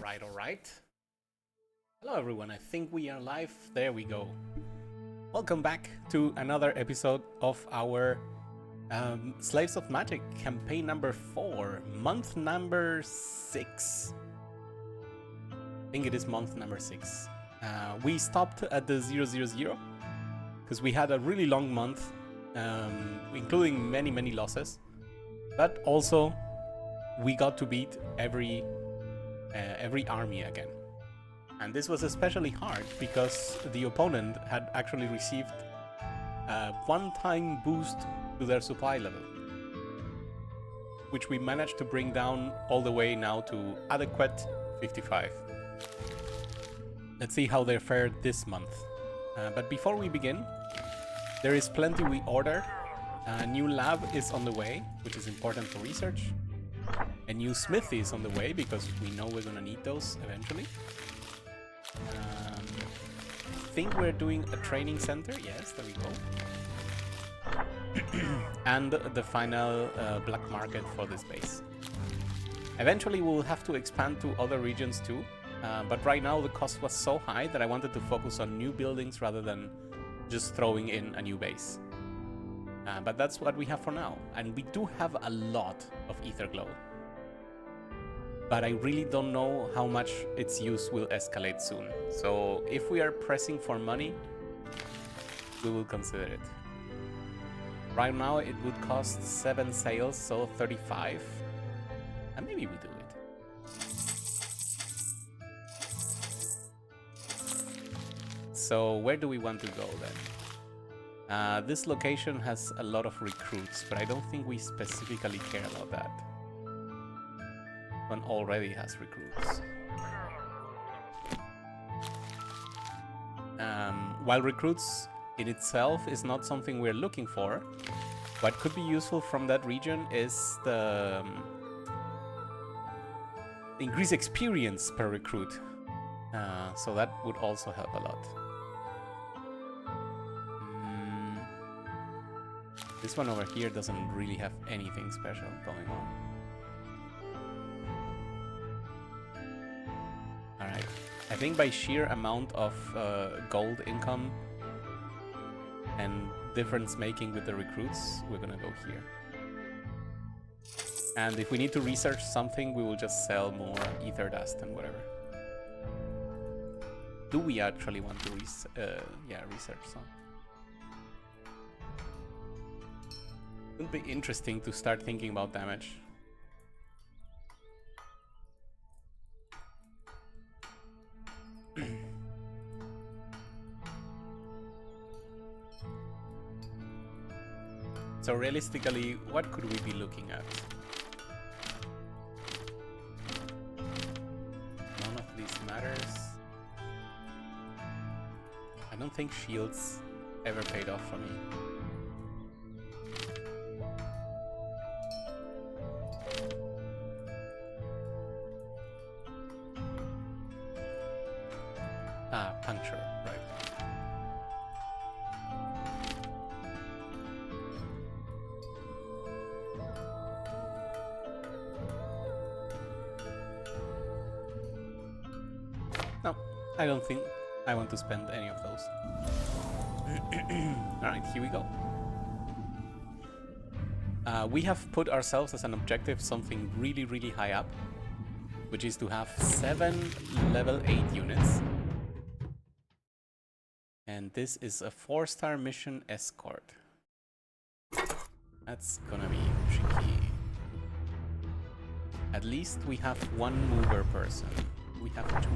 Alright. Hello everyone, I think we are live. There we go. Welcome back to another episode of our Slaves of Magic campaign number 4, month number 6. I think it is month number 6. We stopped at the 000 because we had a really long month, including many losses, but also we got to beat every army again. And this was especially hard because the opponent had actually received a one-time boost to their supply level, which we managed to bring down all the way now to adequate 55. Let's see how they fared this month. But before we begin, there is plenty we ordered. A new lab is on the way, which is important for research. A new smithy is on the way because we know we're gonna need those eventually. I think we're doing a training center. Yes, there we go. And the final black market for this base. Eventually we'll have to expand to other regions too, but right now the cost was so high that I wanted to focus on new buildings rather than just throwing in a new base. But that's what we have for now, and we do have a lot of ether glow. But I really don't know how much its use will escalate soon. So if we are pressing for money, we will consider it. Right now it would cost 7 sales, so 35. And maybe we do it. So where do we want to go then? This location has a lot of recruits, but I don't think we specifically care about that. One already has recruits. While recruits in itself is not something we're looking for, what could be useful from that region is the increased experience per recruit. So that would also help a lot. This one over here doesn't really have anything special going on. Alright, I think by sheer amount of gold income and difference making with the recruits, we're gonna go here. And if we need to research something, we will just sell more ether dust and whatever. Do we actually want to research some? It would be interesting to start thinking about damage. So realistically, what could we be looking at? None of these matters. I don't think shields ever paid off for me. Puncture, right. No, I don't think I want to spend any of those. Alright, here we go. We have put ourselves as an objective something really high up, which is to have 7 level 8 units. And this is a 4-star mission escort. That's gonna be tricky. At least we have 1 mover person. We have 2.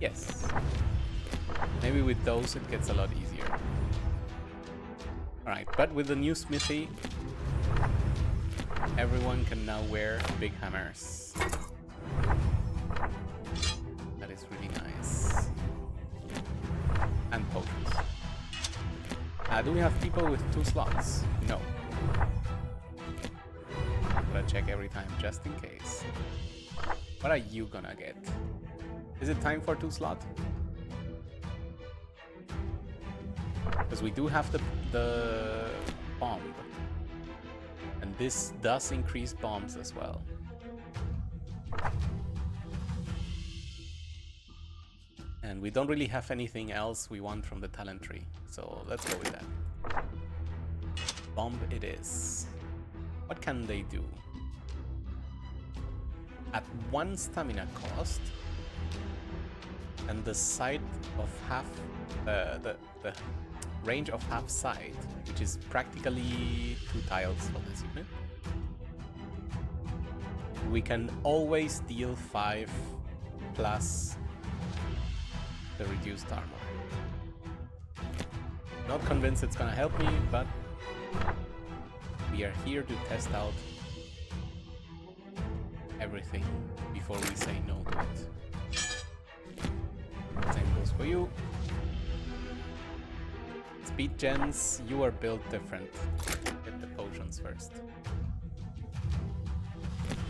Yes. Maybe with those it gets a lot easier. Alright, but with the new smithy, everyone can now wear big hammers. That is really nice. And potions. Do we have people with 2 slots? No. Gotta check every time, just in case. What are you gonna get? Is it time for 2 slot? Because we do have the bomb. And this does increase bombs as well. And we don't really have anything else we want from the talent tree. So let's go with that. Bomb it is. What can they do? At 1 stamina cost and the side of half, the range of half side, which is practically 2 tiles for this unit, we can always deal 5 plus the reduced armor. Not convinced it's gonna help me, but we are here to test out everything before we say no to it. Same goes for you. Speed gens, you are built different. Get the potions first.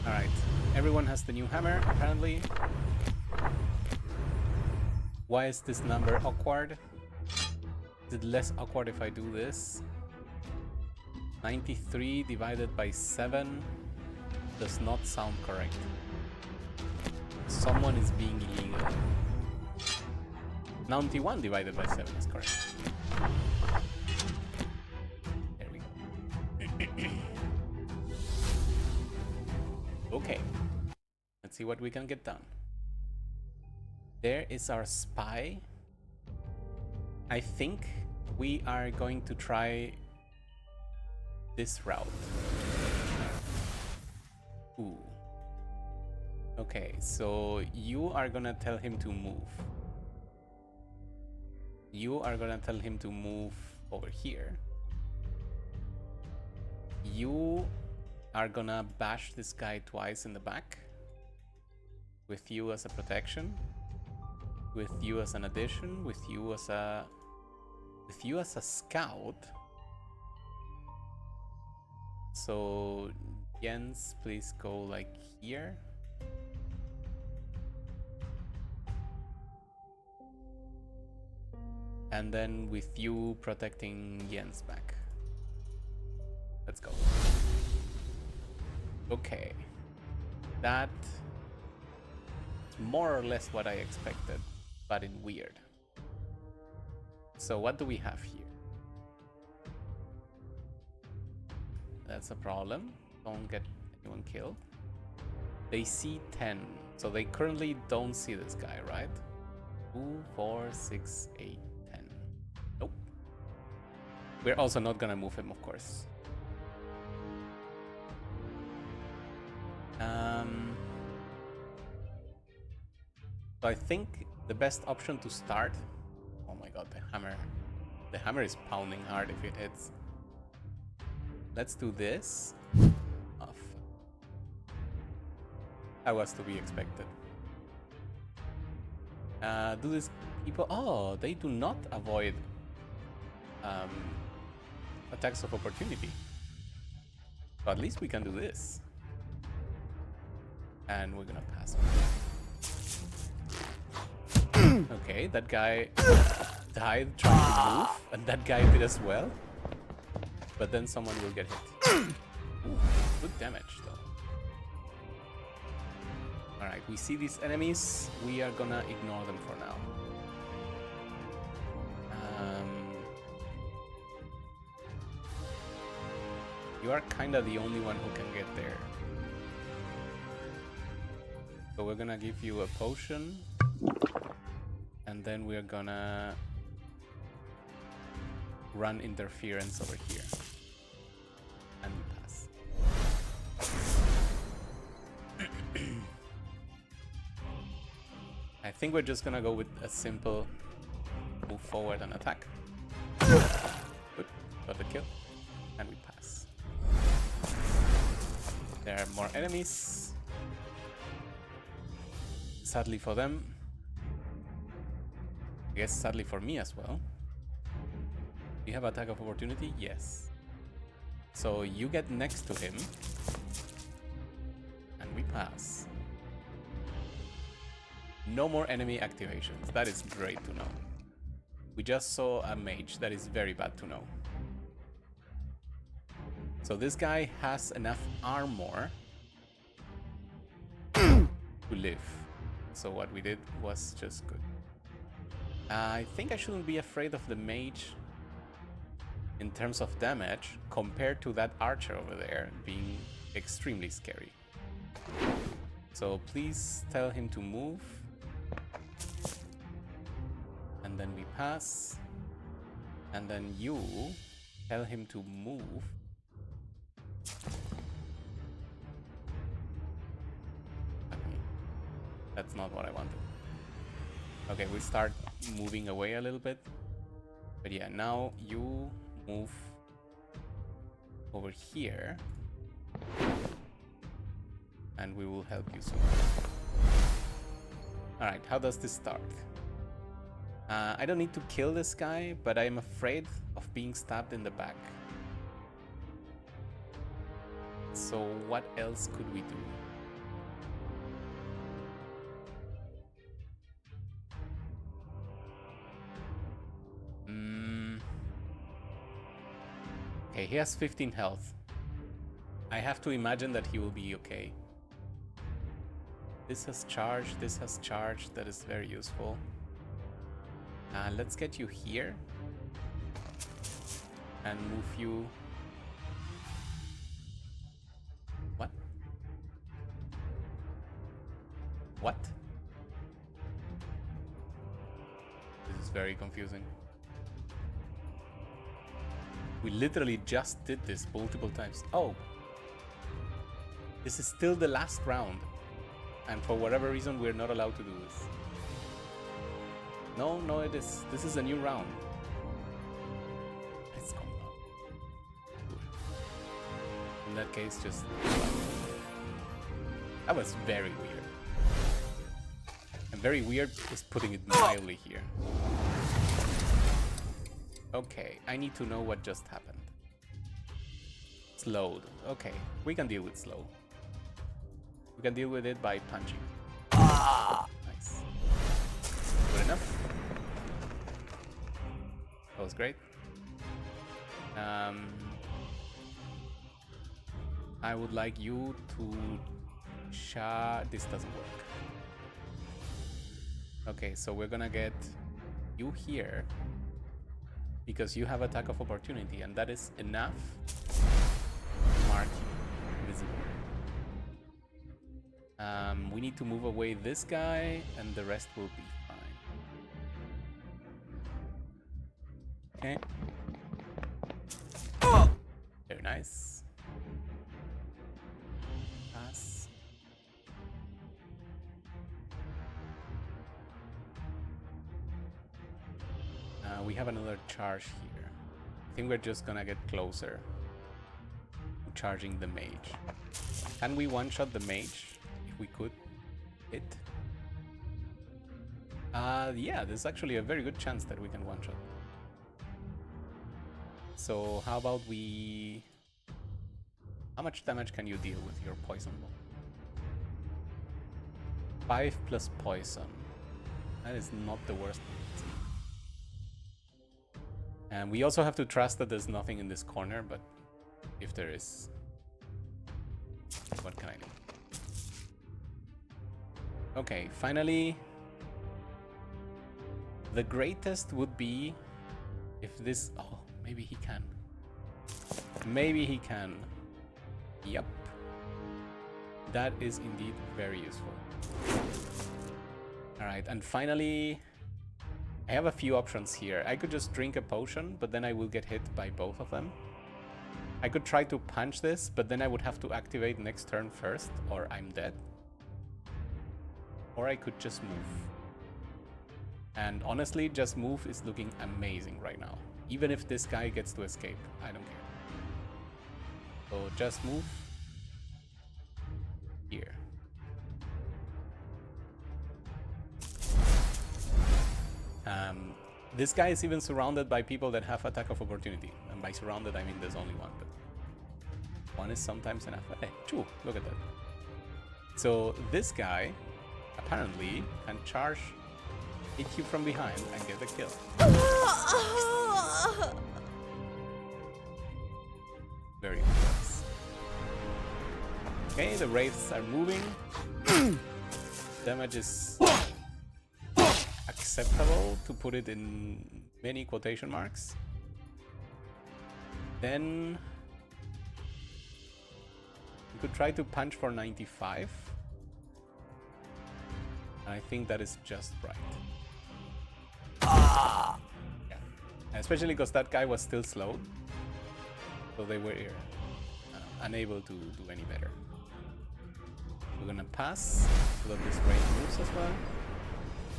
Alright, everyone has the new hammer, apparently. Why is this number awkward? Is it less awkward if I do this? 93 divided by 7 does not sound correct. Someone is being illegal. 91 divided by 7 is correct. There we go. Okay. Let's see what we can get done. There is our spy. I think we are going to try this route. Ooh. Okay, so you are gonna tell him to move. You are gonna tell him to move over here. You are gonna bash this guy twice in the back. With you as a protection. With you as an addition. With you as a scout. So Jens, please go like here. And then with you protecting Jens back. Let's go. Okay. That's more or less what I expected, but in weird. So what do we have here? That's a problem. Don't get anyone killed. They see 10. So they currently don't see this guy, right? 2, 4, 6, 8, 10. Nope. We're also not gonna move him, of course. So I think the best option to start... Oh my god, the hammer. The hammer is pounding hard if it hits. Let's do this. Off. That was to be expected. Do these people... Oh, they do not avoid attacks of opportunity. So at least we can do this. And we're gonna pass. Okay, that guy died trying to move, and that guy did as well. But then someone will get hit. Ooh, good damage though. Alright, we see these enemies. We are gonna ignore them for now. You are kinda the only one who can get there. So we're gonna give you a potion. And then we're gonna run interference over here. And we pass. I think we're just gonna go with a simple move forward and attack. Good, got the kill. And we pass. There are more enemies. Sadly for them. I guess sadly for me as well. Do you have attack of opportunity? Yes. So you get next to him. And we pass. No more enemy activations. That is great to know. We just saw a mage. That is very bad to know. So this guy has enough armor to live. So what we did was just good. I think I shouldn't be afraid of the mage in terms of damage compared to that archer over there being extremely scary. So please tell him to move. And then we pass. And then you tell him to move. Okay. That's not what I wanted. Okay, we start moving away a little bit. But yeah, now you move over here. And we will help you soon. Alright, how does this start? I don't need to kill this guy, but I am afraid of being stabbed in the back. So what else could we do? Okay, he has 15 health. I have to imagine that he will be okay. This has charged, this has charged, that is very useful. Let's get you here. And move you... What? What? This is very confusing. We literally just did this multiple times. Oh! This is still the last round. And for whatever reason, we're not allowed to do this. No, no, it is. This is a new round. Let's go. In that case, just... That was very weird. And very weird is putting it mildly here. Okay, I need to know what just happened. Slowed. Okay, we can deal with slow. We can deal with it by punching. Nice. Good enough. That was great. I would like you to this doesn't work. Okay, so we're gonna get you here because you have attack of opportunity, and that is enough to mark you visible. We need to move away this guy, and the rest will be fine. Okay. Very nice. Pass. We have another charge here. I think we're just gonna get closer to charging the mage. Can we one-shot the mage? If we could hit. Yeah, there's actually a very good chance that we can one-shot. So how about we... How much damage can you deal with your poison ball? 5 plus poison. That is not the worst. And we also have to trust that there's nothing in this corner, but if there is, what can I do? Okay, finally, the greatest would be if this... Oh, maybe he can. Maybe he can. Yep. That is indeed very useful. Alright, and finally, I have a few options here. I could just drink a potion, but then I will get hit by both of them. I could try to punch this, but then I would have to activate next turn first, or I'm dead. Or I could just move. And honestly, just move is looking amazing right now. Even if this guy gets to escape, I don't care. So just move here. This guy is even surrounded by people that have attack of opportunity. And by surrounded, I mean there's only one, but one is sometimes enough. Hey, two, look at that. So this guy apparently can charge, hit you from behind and get the kill. Very nice. Okay, the wraiths are moving. Damage is acceptable, to put it in many quotation marks. Then you could try to punch for 95. And I think that is just right. Yeah. Especially because that guy was still slowed. So they were unable to do any better. We're gonna pass so that this rain moves as well.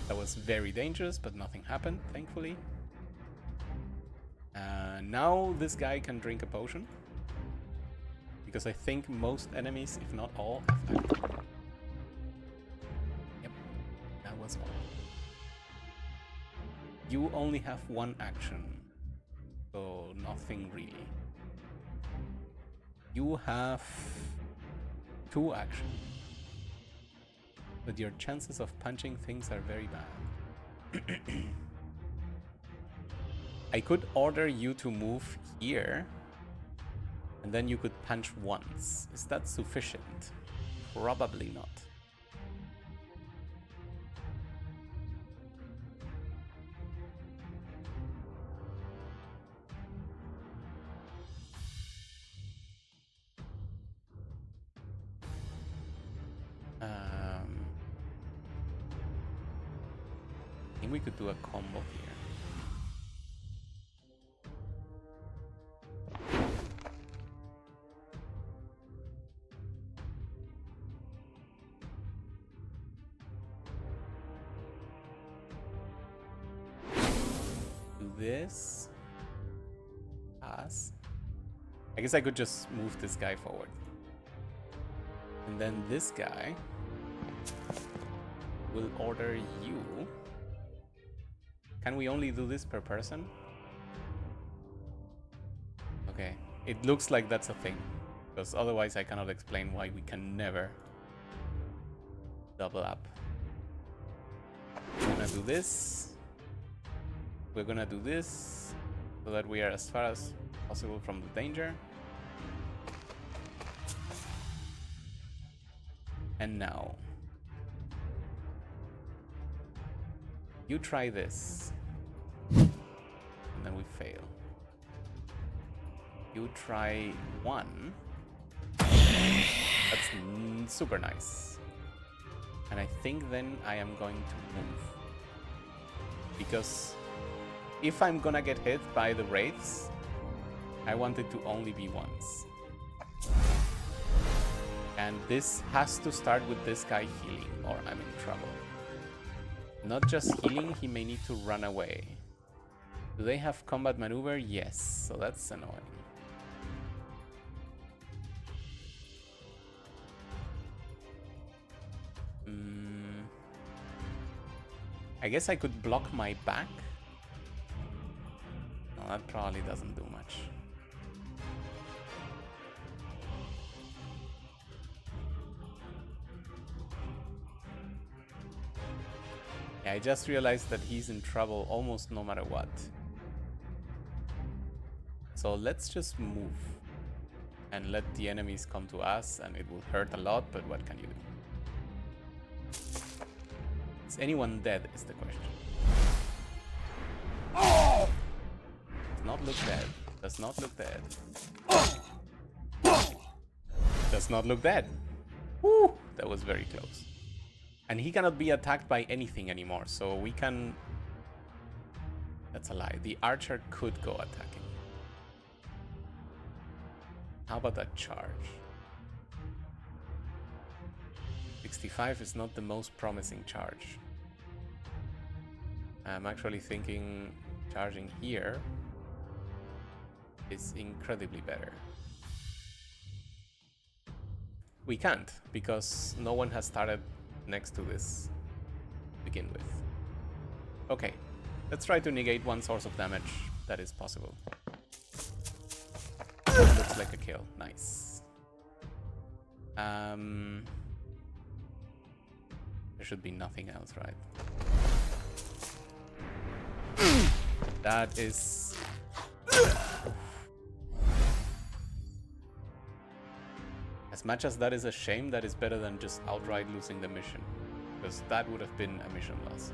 That was very dangerous, but nothing happened, thankfully. Now this guy can drink a potion. Because I think most enemies, if not all, have that. Yep, that was all. You only have one action, so nothing really. You have 2 actions, but your chances of punching things are very bad. I could order you to move here, and then you could punch once. Is that sufficient? Probably not. I think we could do a combo here. Do this. Pass. I guess I could just move this guy forward. And then this guy will order you. Can we only do this per person? Okay, it looks like that's a thing, because otherwise I cannot explain why we can never double up. We're gonna do this. We're gonna do this so that we are as far as possible from the danger. And now you try this, and then we fail. You try 1. That's super nice. And I think then I am going to move. Because if I'm gonna get hit by the wraiths, I want it to only be once. And this has to start with this guy healing, or I'm in trouble. Not just healing, he may need to run away. Do they have combat maneuver? Yes, so that's annoying. I guess I could block my back. No, that probably doesn't do much. Yeah, I just realized that he's in trouble almost no matter what. So let's just move and let the enemies come to us, and it will hurt a lot, but what can you do? Is anyone dead is the question. Oh! Does not look dead. Does not look dead. Does not look dead. Woo! That was very close. And he cannot be attacked by anything anymore, so we can... That's a lie. The archer could go attacking. How about that charge? 65 is not the most promising charge. I'm actually thinking charging here is incredibly better. We can't, because no one has started next to this to begin with. Okay, let's try to negate one source of damage that is possible. Looks like a kill. Nice. There should be nothing else, right? That is... As much as that is a shame, that is better than just outright losing the mission. Because that would have been a mission loss.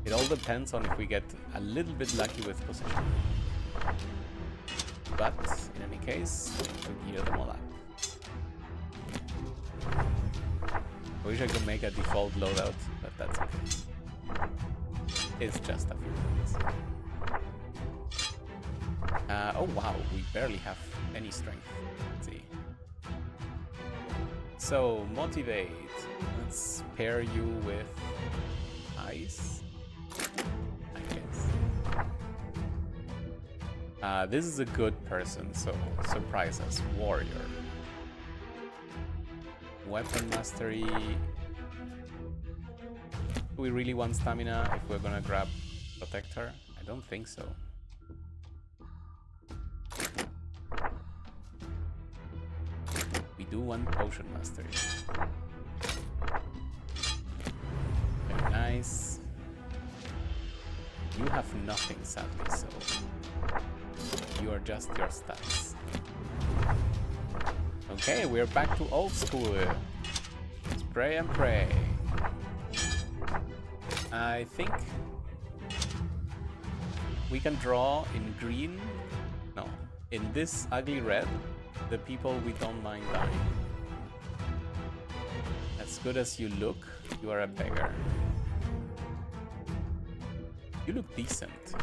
It all depends on if we get a little bit lucky with position. But in any case, we need to gear them all up. I wish I could make a default loadout, but that's okay. It's just a few things. Oh wow, we barely have any strength. Let's see. So, motivate. Let's pair you with ice, I guess. This is a good person, so surprise us. Warrior. Weapon mastery. Do we really want stamina if we're gonna grab protector? I don't think so. We do want potion mastery. Very nice. You have nothing, sadly, so you are just your stats. Okay, we're back to old school. Spray and pray. I think we can draw in green. No, in this ugly red, the people we don't mind dying. As good as you look, you are a beggar. You look decent.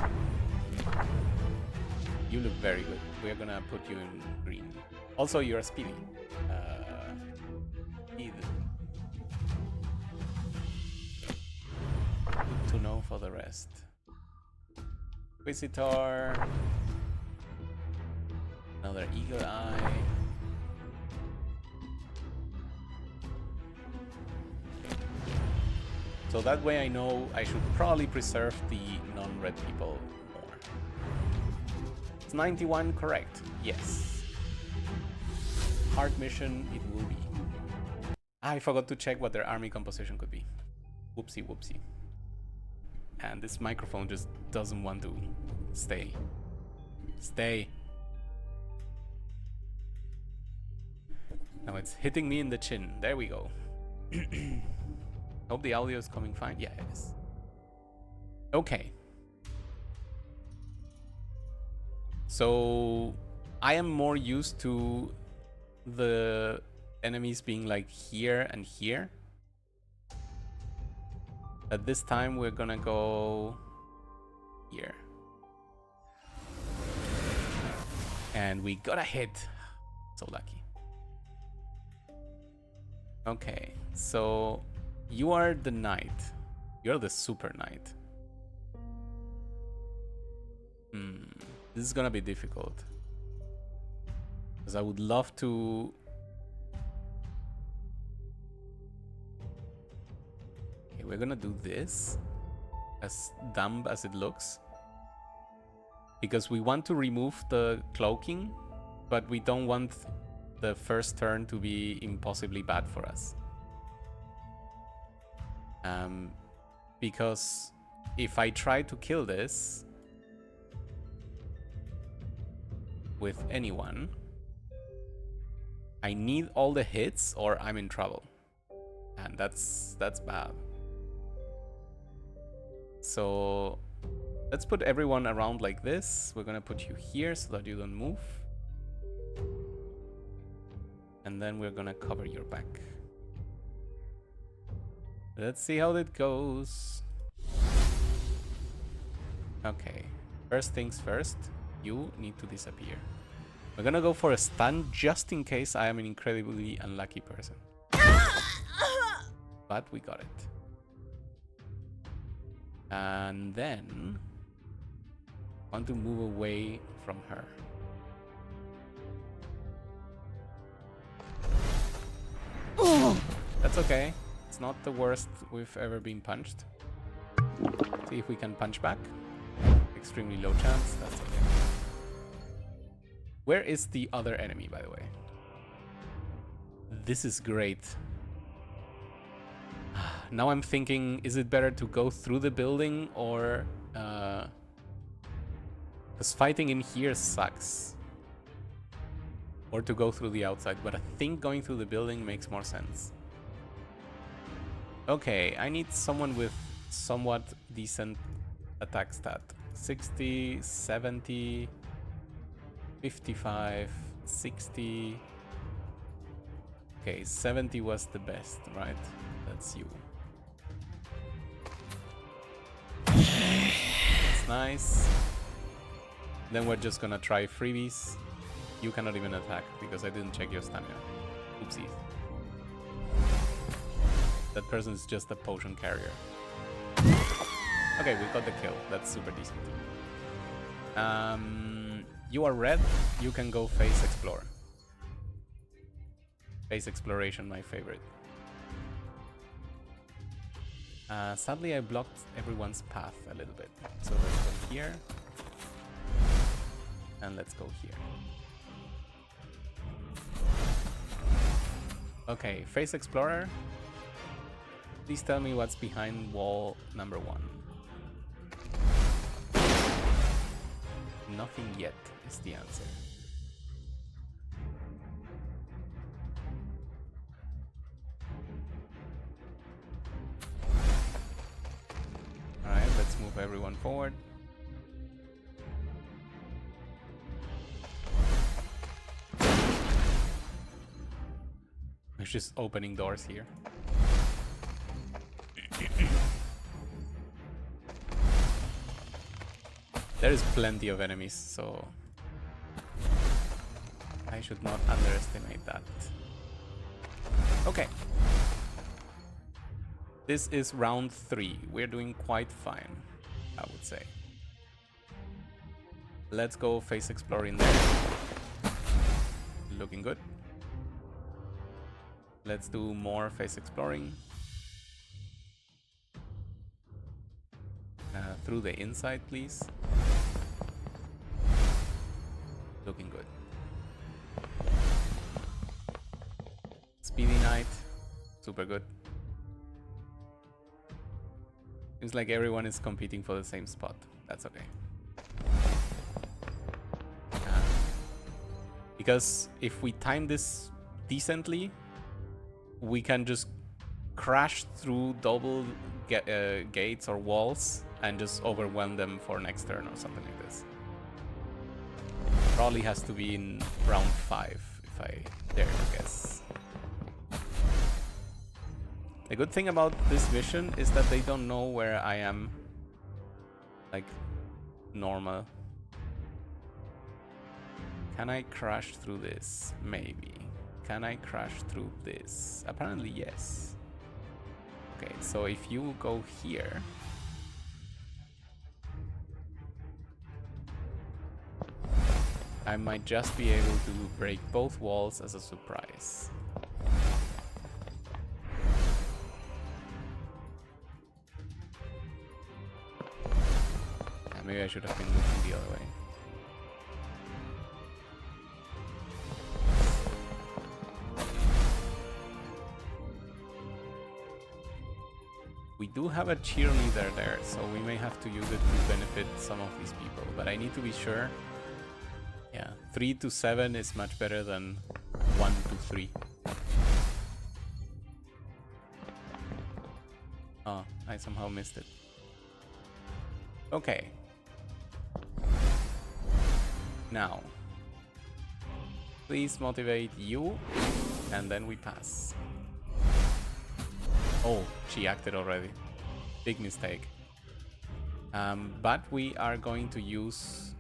You look very good. We're gonna put you in green. Also, you're speedy. Good to know for the rest. Visitor. Another eagle eye. So that way I know I should probably preserve the non-red people more. It's 91 correct. Yes. Hard mission it will be. I forgot to check what their army composition could be. Whoopsie whoopsie. And this microphone just doesn't want to stay. Stay. Now it's hitting me in the chin. There we go. Hope the audio is coming fine. Yeah, it is. Okay. So I am more used to the enemies being like here and here. But this time we're gonna go here. And we got a hit. So lucky. Okay, so you are the knight. You're the super knight. This is gonna be difficult. Because I would love to... Okay, we're gonna do this. As dumb as it looks. Because we want to remove the cloaking, but we don't want the first turn to be impossibly bad for us. Because if I try to kill this with anyone, I need all the hits or I'm in trouble. And that's bad. So let's put everyone around like this. We're gonna put you here so that you don't move. And then we're gonna cover your back. Let's see how that goes. Okay, first things first, you need to disappear. We're gonna go for a stun just in case I am an incredibly unlucky person. But we got it. And then I want to move away from her. That's okay. It's not the worst we've ever been punched. See if we can punch back. Extremely low chance. That's okay. Where is the other enemy, by the way? This is great. Now I'm thinking, is it better to go through the building or... because fighting in here sucks. Or to go through the outside, but I think going through the building makes more sense. Okay, I need someone with somewhat decent attack stat. 60, 70, 55, 60. Okay, 70 was the best, right? That's you. That's nice. Then we're just gonna try freebies. You cannot even attack because I didn't check your stamina. Oopsies. That person is just a potion carrier. Okay, we got the kill. That's super decent. You are red. You can go face explore. Face exploration, my favorite. Sadly, I blocked everyone's path a little bit. So let's go here. And let's go here. Okay, face explorer. Please tell me what's behind wall number 1. Nothing yet is the answer. Alright, let's move everyone forward. We're just opening doors here. There is plenty of enemies, so I should not underestimate that. Okay. This is round 3. We're doing quite fine, I would say. Let's go face exploring there. Looking good. Let's do more face exploring. Through the inside, please. Looking good. Speedy Knight. Super good. Seems like everyone is competing for the same spot. That's okay. Because if we time this decently, we can just crash through double gates or walls and just overwhelm them for next turn or something like this. Probably has to be in round 5 if I dare to guess. The good thing about this mission is that they don't know where I am, like, normal. Can I crash through this? Maybe. Can I crash through this? Apparently yes. Okay, so if you go here, I might just be able to break both walls as a surprise. Yeah, maybe I should have been looking the other way. We do have a cheerleader there, so we may have to use it to benefit some of these people, but I need to be sure. Yeah, 3 to 7 is much better than 1 to 3. Oh, I somehow missed it. Okay. Now, please motivate you, and then we pass. Oh, she acted already. Big mistake. But we are going to use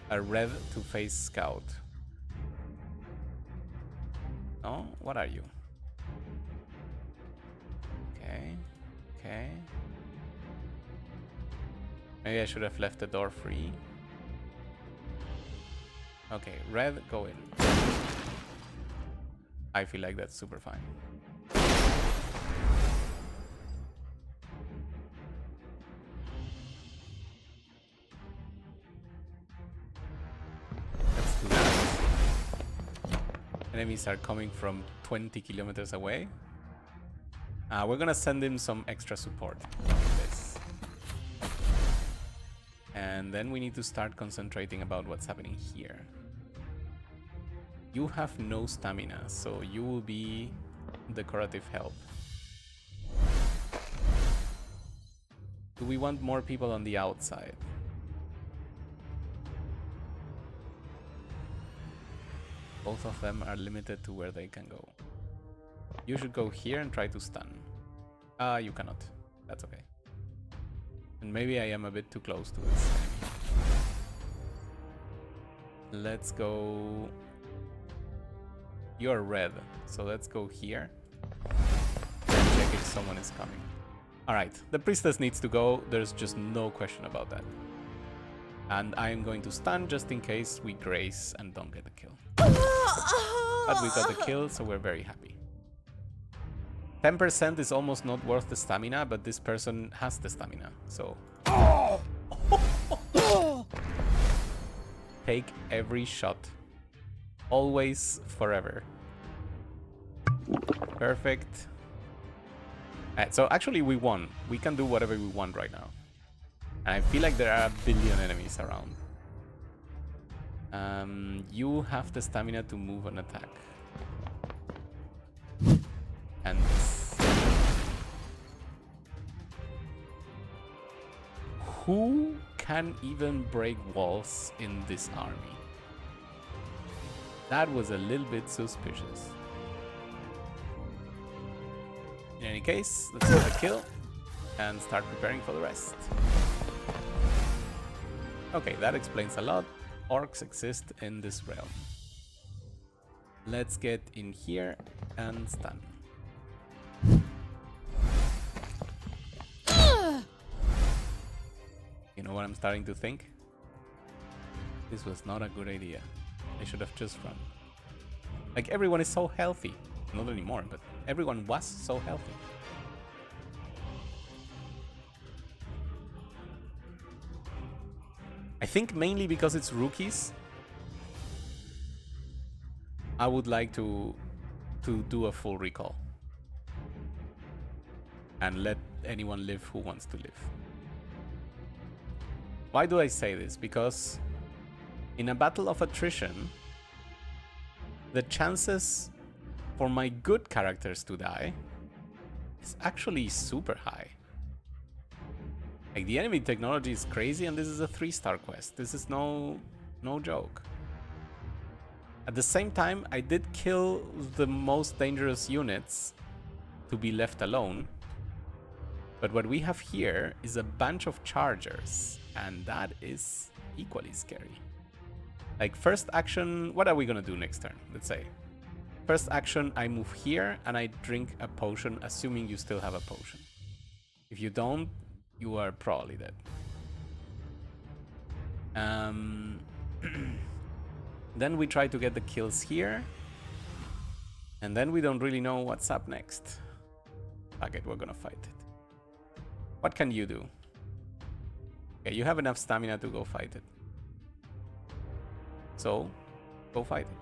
a red to face scout. Oh, what are you? Okay, okay. Maybe I should have left the door free. Okay, red, go in. I feel like that's super fine. Let's do that. Enemies are coming from 20 kilometers away. We're gonna send him some extra support. This. And then we need to start concentrating about what's happening here. You have no stamina, so you will be decorative help. Do we want more people on the outside? Both of them are limited to where they can go. You should go here and try to stun. You cannot. That's okay. And maybe I am a bit too close to this enemy. Let's go... You're red, so let's go here. Check if someone is coming. Alright, the priestess needs to go. There's just no question about that. And I am going to stun just in case we grace and don't get a kill. But we got the kill, so we're very happy. 10% is almost not worth the stamina, but this person has the stamina, so... Take every shot. Always, forever. Perfect. So actually we won. We can do whatever we want right now. And I feel like there are a billion enemies around. You have the stamina to move and attack. And... Who can even break walls in this army? That was a little bit suspicious. In any case, let's get a kill and start preparing for the rest. Okay, that explains a lot. Orcs exist in this realm. Let's get in here and stun. You know what I'm starting to think? This was not a good idea. I should have just run. Like, everyone is so healthy. Not anymore, but everyone was so healthy. I think mainly because it's rookies, I would like to do a full recall. And let anyone live who wants to live. Why do I say this? Because in a battle of attrition, the chances for my good characters to die is actually super high. Like, the enemy technology is crazy, and this is a 3-star quest. This is no joke. At the same time, I did kill the most dangerous units to be left alone. But what we have here is a bunch of chargers, and that is equally scary. Like, first action, what are we gonna do next turn? Let's say. First action, I move here and I drink a potion, assuming you still have a potion. If you don't, you are probably dead. Then we try to get the kills here. And then we don't really know what's up next. Fuck it, we're gonna fight it. What can you do? Okay, you have enough stamina to go fight it. So, go fight it.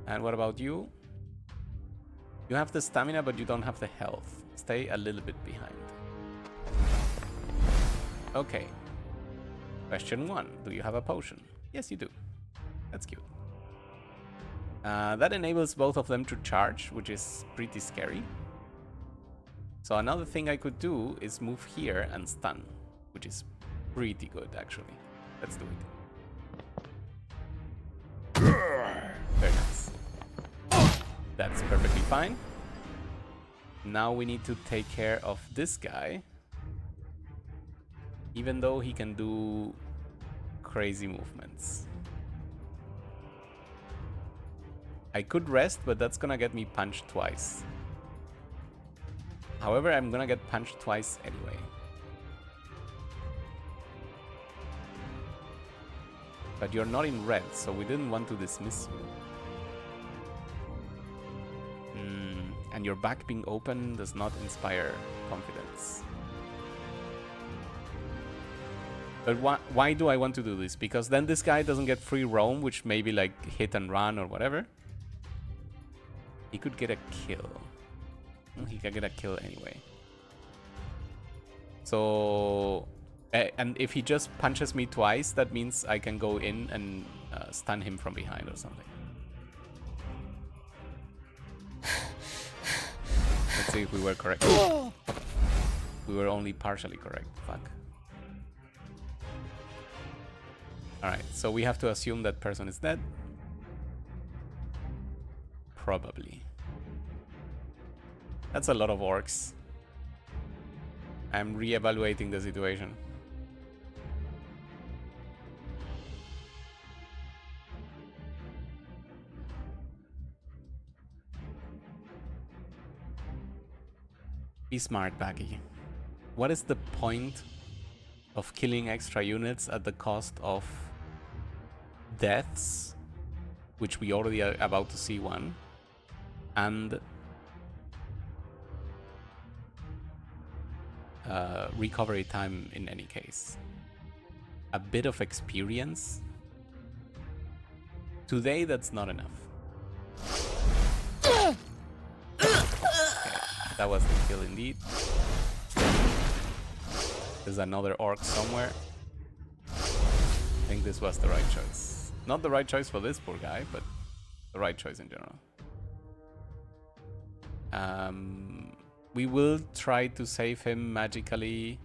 And what about you? You have the stamina, but you don't have the health. Stay a little bit behind. Okay. Question 1. Do you have a potion? Yes, you do. That's cute. That enables both of them to charge, which is pretty scary. So another thing I could do is move here and stun, which is pretty good, actually. Let's do it. Very nice. That's perfectly fine. Now we need to take care of this guy. Even though he can do crazy movements. I could rest, but that's gonna get me punched twice. However, I'm gonna get punched twice anyway. But you're not in red, so we didn't want to dismiss you. And your back being open does not inspire confidence. But why do I want to do this? Because then this guy doesn't get free roam, which maybe like hit and run or whatever. He could get a kill. He can get a kill anyway. So... and if he just punches me twice, that means I can go in and stun him from behind or something. Let's see if we were correct. We were only partially correct. Fuck. Alright, so we have to assume that person is dead. Probably. That's a lot of orcs. I'm re-evaluating the situation. Be smart, Baggy. What is the point of killing extra units at the cost of deaths, which we already are about to see one, and recovery time in any case? A bit of experience? Today, that's not enough. Okay, that was the kill indeed. There's another orc somewhere. I think this was the right choice. Not the right choice for this poor guy, but the right choice in general. We will try to save him magically.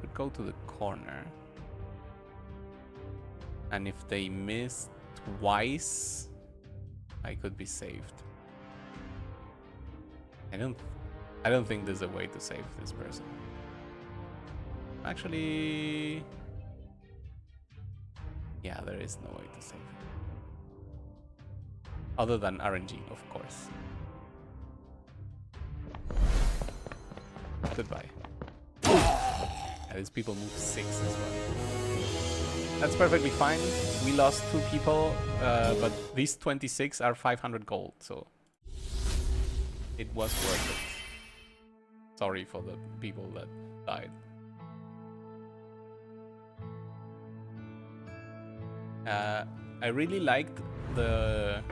We'll go to the corner. And if they miss twice, I could be saved. I don't think there's a way to save this person. Actually, yeah, there is no way to save him. Other than RNG, of course. Goodbye. Yeah, these people move 6 as well. That's perfectly fine. We lost 2 people, but these 26 are 500 gold, so it was worth it. Sorry for the people that died. I really liked the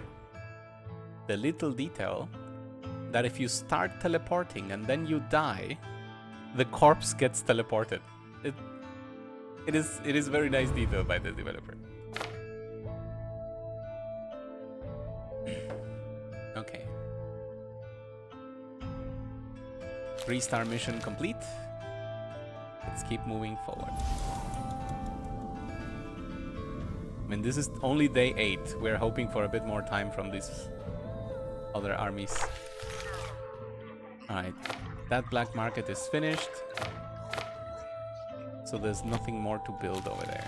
little detail that if you start teleporting and then you die, the corpse gets teleported. It is very nice detail by the developer. Okay. 3-star mission complete. Let's keep moving forward. I mean, this is only day 8. We're hoping for a bit more time from these other armies. Alright, that black market is finished. So there's nothing more to build over there.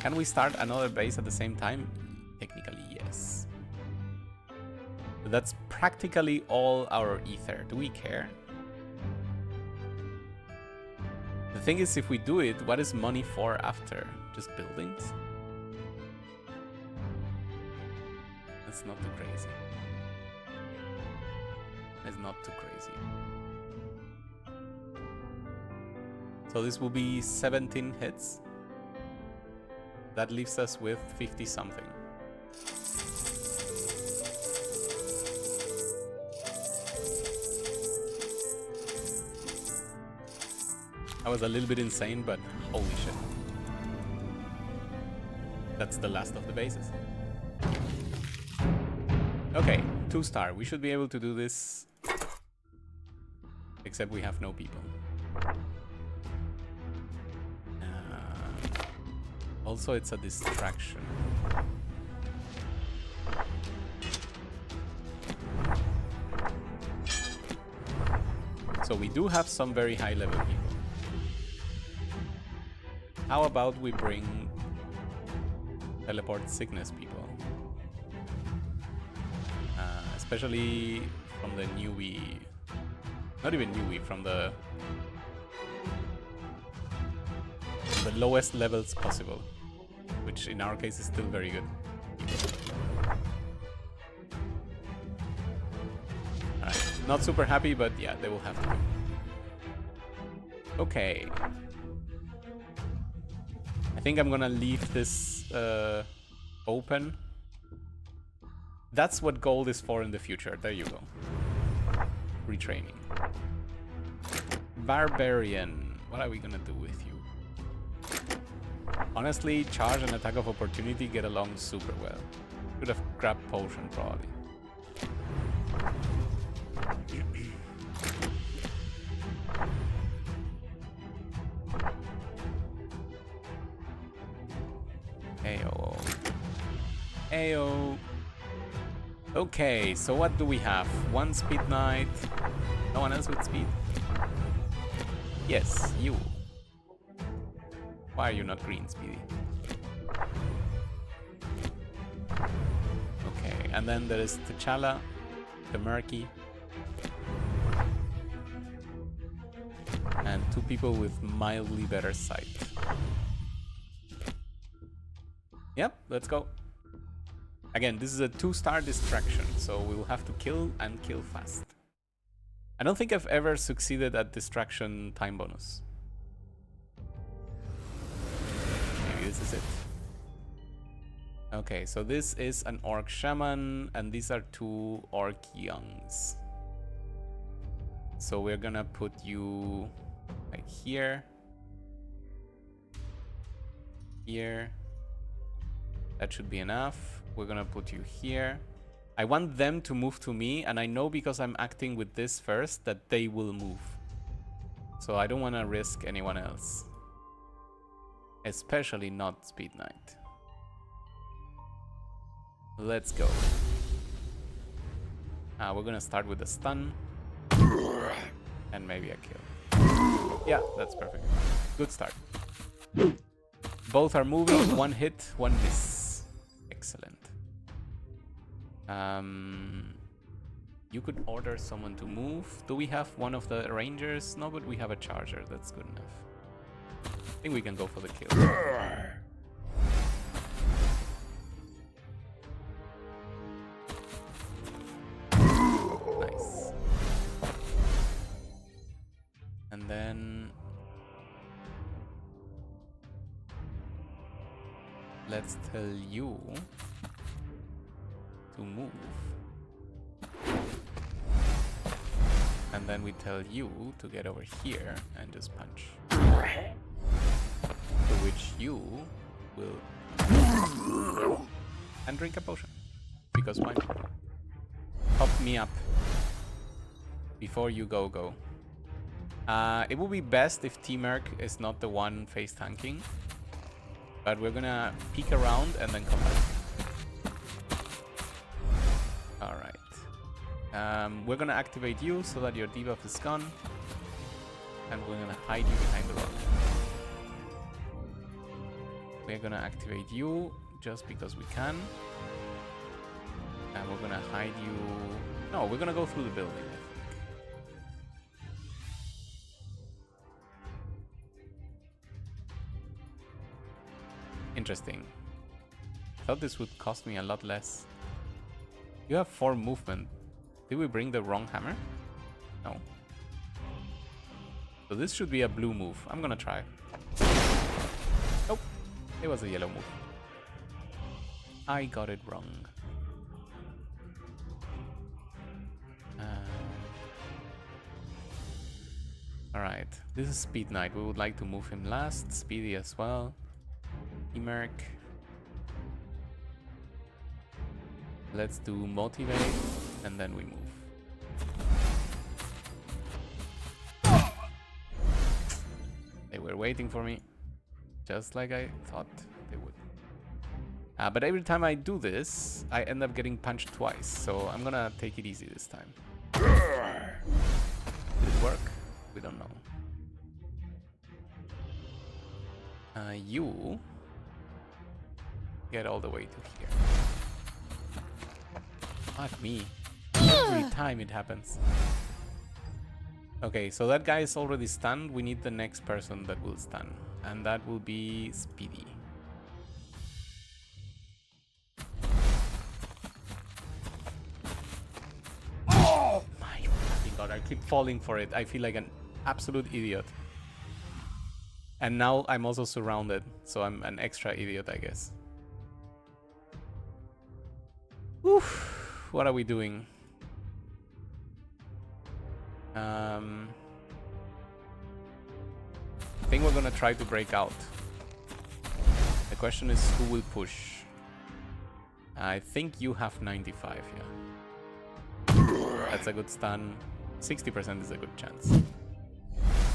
Can we start another base at the same time? Technically, yes. But that's practically all our ether. Do we care? The thing is, if we do it, what is money for after? Just buildings? That's not too crazy. It's not too crazy. So this will be 17 hits. That leaves us with 50 something. I was a little bit insane, but holy shit. That's the last of the bases. Okay, 2-star. We should be able to do this. Except we have no people. Also, it's a distraction. So we do have some very high level people. How about we bring teleport sickness people? Especially from the newbie. Not even newbie, from the lowest levels possible. Which in our case is still very good. Alright, not super happy, but yeah, they will have to be. Okay. I think I'm gonna leave this open. That's what gold is for in the future. There you go. Retraining. Barbarian. What are we gonna do with you? Honestly, charge and attack of opportunity get along super well. Could have grabbed potion probably. Ayo. Ayo. Okay, so what do we have? One speed knight. No one else with speed? Yes, you. Why are you not green, Speedy? Okay, and then there is T'Challa, the Murky. And two people with mildly better sight. Yep, let's go. Again, this is a 2-star distraction, so we will have to kill and kill fast. I don't think I've ever succeeded at distraction time bonus. Maybe this is it. Okay, so this is an Orc Shaman, and these are 2 Orc Youngs. So we're gonna put you like here. Here. That should be enough. We're gonna put you here. I want them to move to me, and I know because I'm acting with this first that they will move. So I don't want to risk anyone else. Especially not Speed Knight. Let's go. We're gonna start with a stun. And maybe a kill. Yeah, that's perfect. Good start. Both are moving. 1 hit, 1 miss. Excellent. You could order someone to move. Do we have one of the rangers? No, but we have a charger. That's good enough. I think we can go for the kill. Nice. And then let's tell you to move. And then we tell you to get over here and just punch. To which you will... and drink a potion. Because why not? Pop me up. Before you go. It would be best if T-Merc is not the one face tanking. But we're gonna peek around and then come back. Alright. We're gonna activate you so that your debuff is gone. And we're gonna hide you behind the rock. We're gonna activate you just because we can. And we're gonna hide you... No, we're gonna go through the building, I think. Interesting. I thought this would cost me a lot less. You have 4 movement. Did we bring the wrong hammer? No. So this should be a blue move. I'm gonna try. Nope. It was a yellow move. I got it wrong. Alright. This is Speed Knight. We would like to move him last. Speedy as well. Emerc. Let's do Motivate, and then we move. They were waiting for me, just like I thought they would. But every time I do this, I end up getting punched twice, so I'm gonna take it easy this time. Did it work? We don't know. You get all the way to here. Fuck me. Every time it happens. Okay, so that guy is already stunned. We need the next person that will stun. And that will be Speedy. Oh my fucking god, I keep falling for it. I feel like an absolute idiot. And now I'm also surrounded, so I'm an extra idiot, I guess. Oof. What are we doing? I think we're gonna try to break out. The question is who will push. I think you have 95, yeah. That's a good stun. 60% is a good chance.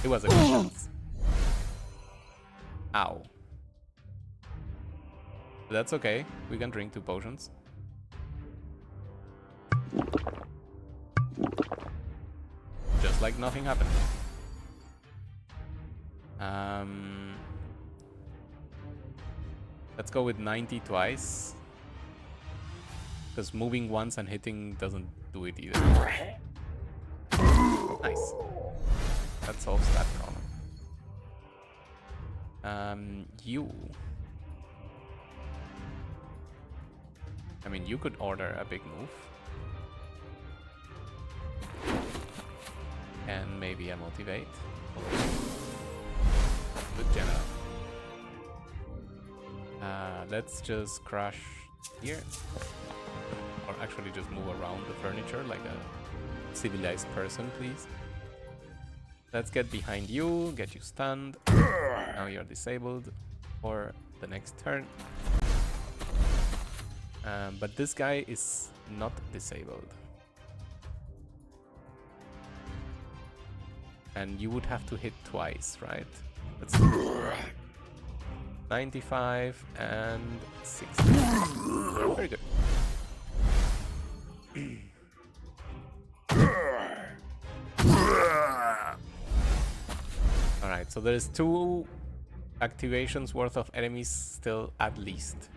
It was a good chance. Ow. But that's okay. We can drink 2 potions. Just like nothing happened. Let's go with 90 twice. Because moving once and hitting doesn't do it either. Nice. That solves that problem. You. I mean, you could order a big move. And maybe a motivate. Good general. Let's just crush here. Or actually just move around the furniture like a civilized person, please. Let's get behind you, get you stunned. Now you're disabled for the next turn. But this guy is not disabled. And you would have to hit twice, right? Let's 95 and 60. Very good. Alright, so there's 2 activations worth of enemies still at least.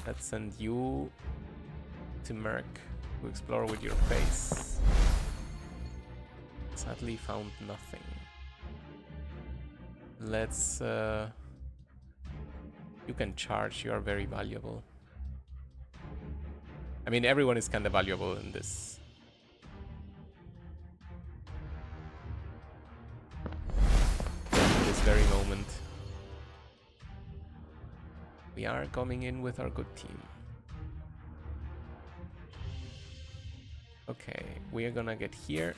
Let's send you to Merc to explore with your face. Sadly found nothing. Let's you can charge, you are very valuable. I mean, everyone is kind of valuable in this. In this very moment. We are coming in with our good team. Okay, we are gonna get here.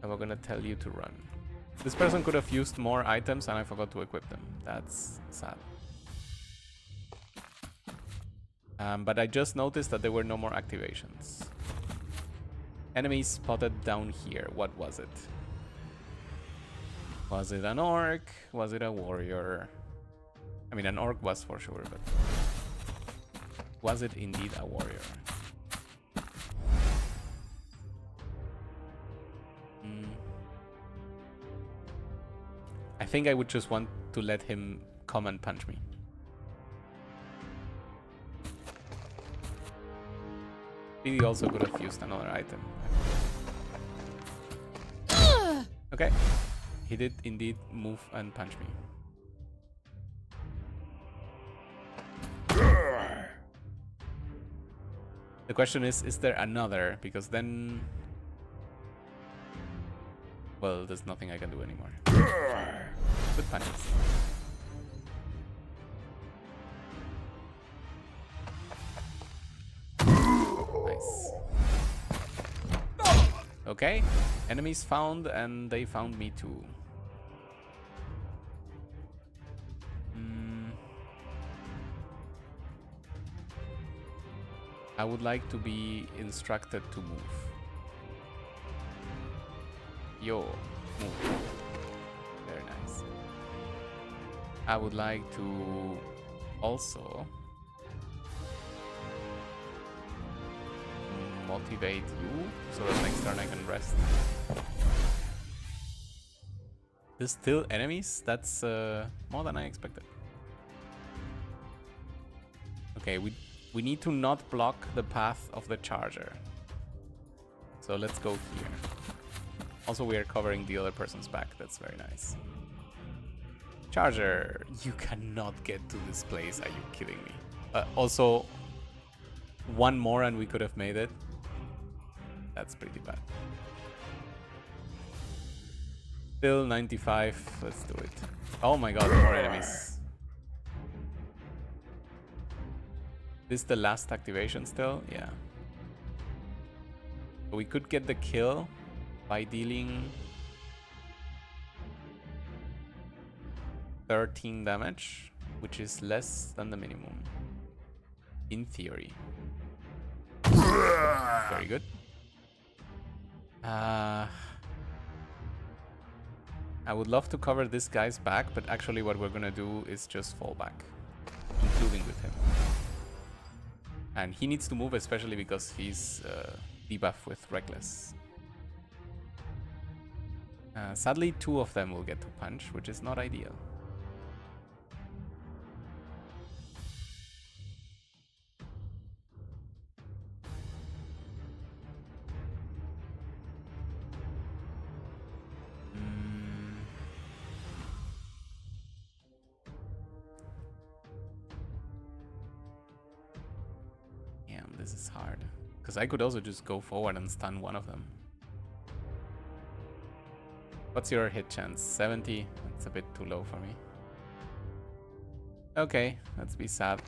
And we're gonna tell you to run. This person could have used more items and I forgot to equip them. That's sad. But I just noticed that there were no more activations. Enemies spotted down here. What was it? Was it an orc? Was it a warrior? I mean, an orc was for sure, but was it indeed a warrior? I think I would just want to let him come and punch me. He also could have used another item. Okay. He did indeed move and punch me. The question is there another? Because then... well, there's nothing I can do anymore. Good punches. Nice. Okay, enemies found and they found me too. I would like to be instructed to move. Yo, move. Very nice. I would like to also motivate you so that next turn I can rest. There's still enemies? That's more than I expected. Okay, we need to not block the path of the charger. So let's go here. Also, we are covering the other person's back. That's very nice. Charger, you cannot get to this place. Are you kidding me? Also, one more and we could have made it. That's pretty bad. Still 95. Let's do it. Oh my god, more enemies. This the last activation still? Yeah. So we could get the kill by dealing 13 damage, which is less than the minimum. In theory. Very good. I would love to cover this guy's back, but actually what we're gonna do is just fall back, including with him. And he needs to move, especially because he's debuffed with Reckless. Sadly, 2 of them will get to punch, which is not ideal. Damn, this is hard. Because I could also just go forward and stun one of them. What's your hit chance? 70? That's a bit too low for me. Okay, let's be sad.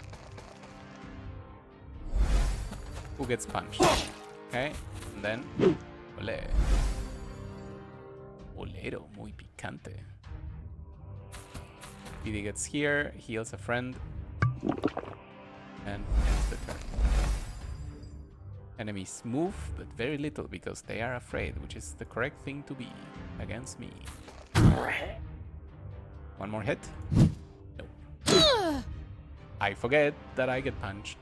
Who gets punched? Okay, and then... Ole. Olero, muy picante. PD gets here, heals a friend, and ends the turn. Enemies move, but very little because they are afraid, which is the correct thing to be against me. One more hit? No. I forget that I get punched.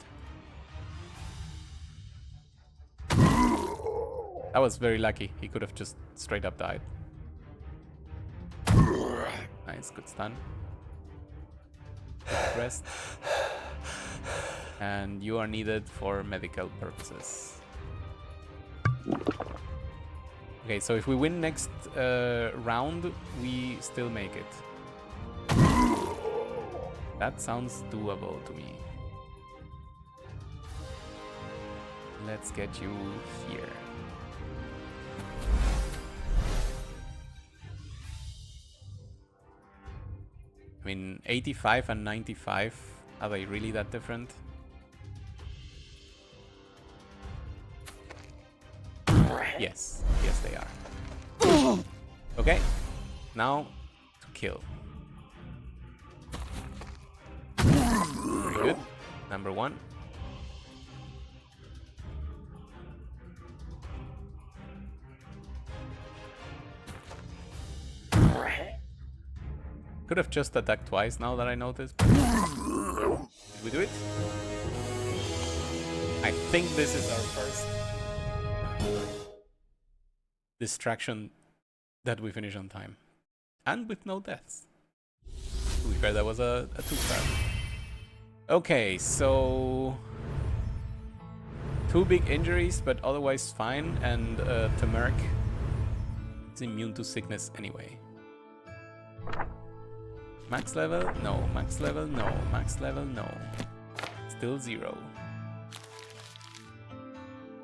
That was very lucky. He could have just straight up died. Nice, good stun. Good rest. And you are needed for medical purposes. Okay, so if we win next round, we still make it. That sounds doable to me. Let's get you here. I mean, 85 and 95, are they really that different? Yes, yes they are. Okay, now to kill. Very good. Number 1. Could have just attacked twice now that I noticed. Did we do it? I think this is our first distraction that we finish on time. And with no deaths. To be fair, that was a 2-star. Okay, so... 2 big injuries, but otherwise fine, and Turmeric is immune to sickness anyway. Max level? No. Max level? No. Max level? No. Still 0.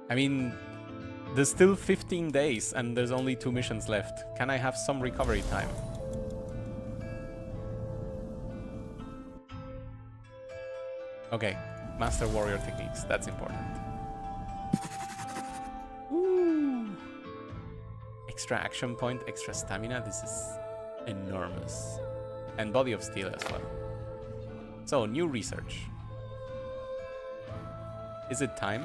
I mean, there's still 15 days and there's only 2 missions left. Can I have some recovery time? Okay. Master warrior techniques. That's important. Woo. Extra action point, extra stamina. This is enormous. And body of steel as well. So, new research. Is it time?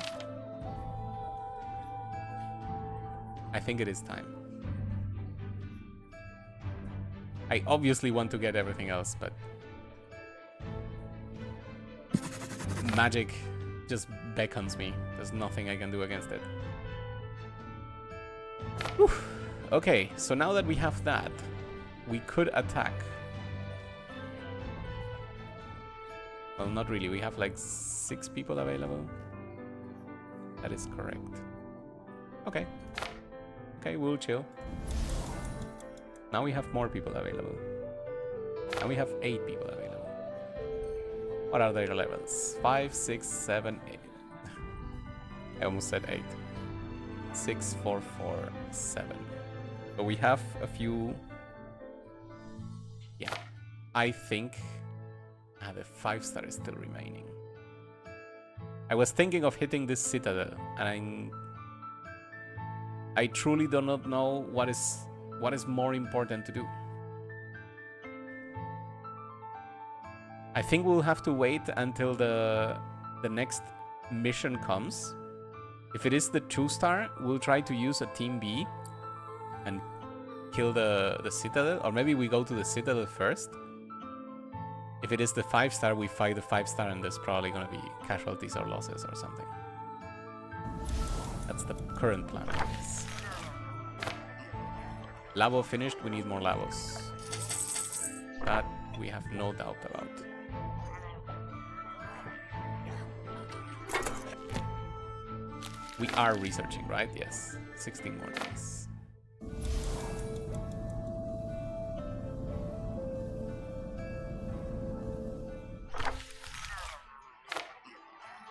I think it is time. I obviously want to get everything else, but... magic just beckons me. There's nothing I can do against it. Whew. Okay, so now that we have that, we could attack. Well, not really. We have like 6 people available. That is correct. Okay. Okay, we'll chill. Now we have more people available. Now we have 8 people available. What are their levels? 5, 6, 7, 8. I almost said 8. 6, 4, 4, 7. So we have a few... Yeah. I think... the 5-star is still remaining. I was thinking of hitting this citadel, and I truly do not know what is more important to do. I think we'll have to wait until the next mission comes, If it is the 2-star, we'll try to use a Team B and kill the Citadel. Or maybe we go to the Citadel first. If it is the 5-star, we fight the 5-star and there's probably going to be casualties or losses or something. That's the current plan, I guess. Labo finished, we need more Labos. That we have no doubt about. We are researching, right? Yes. 16 more days.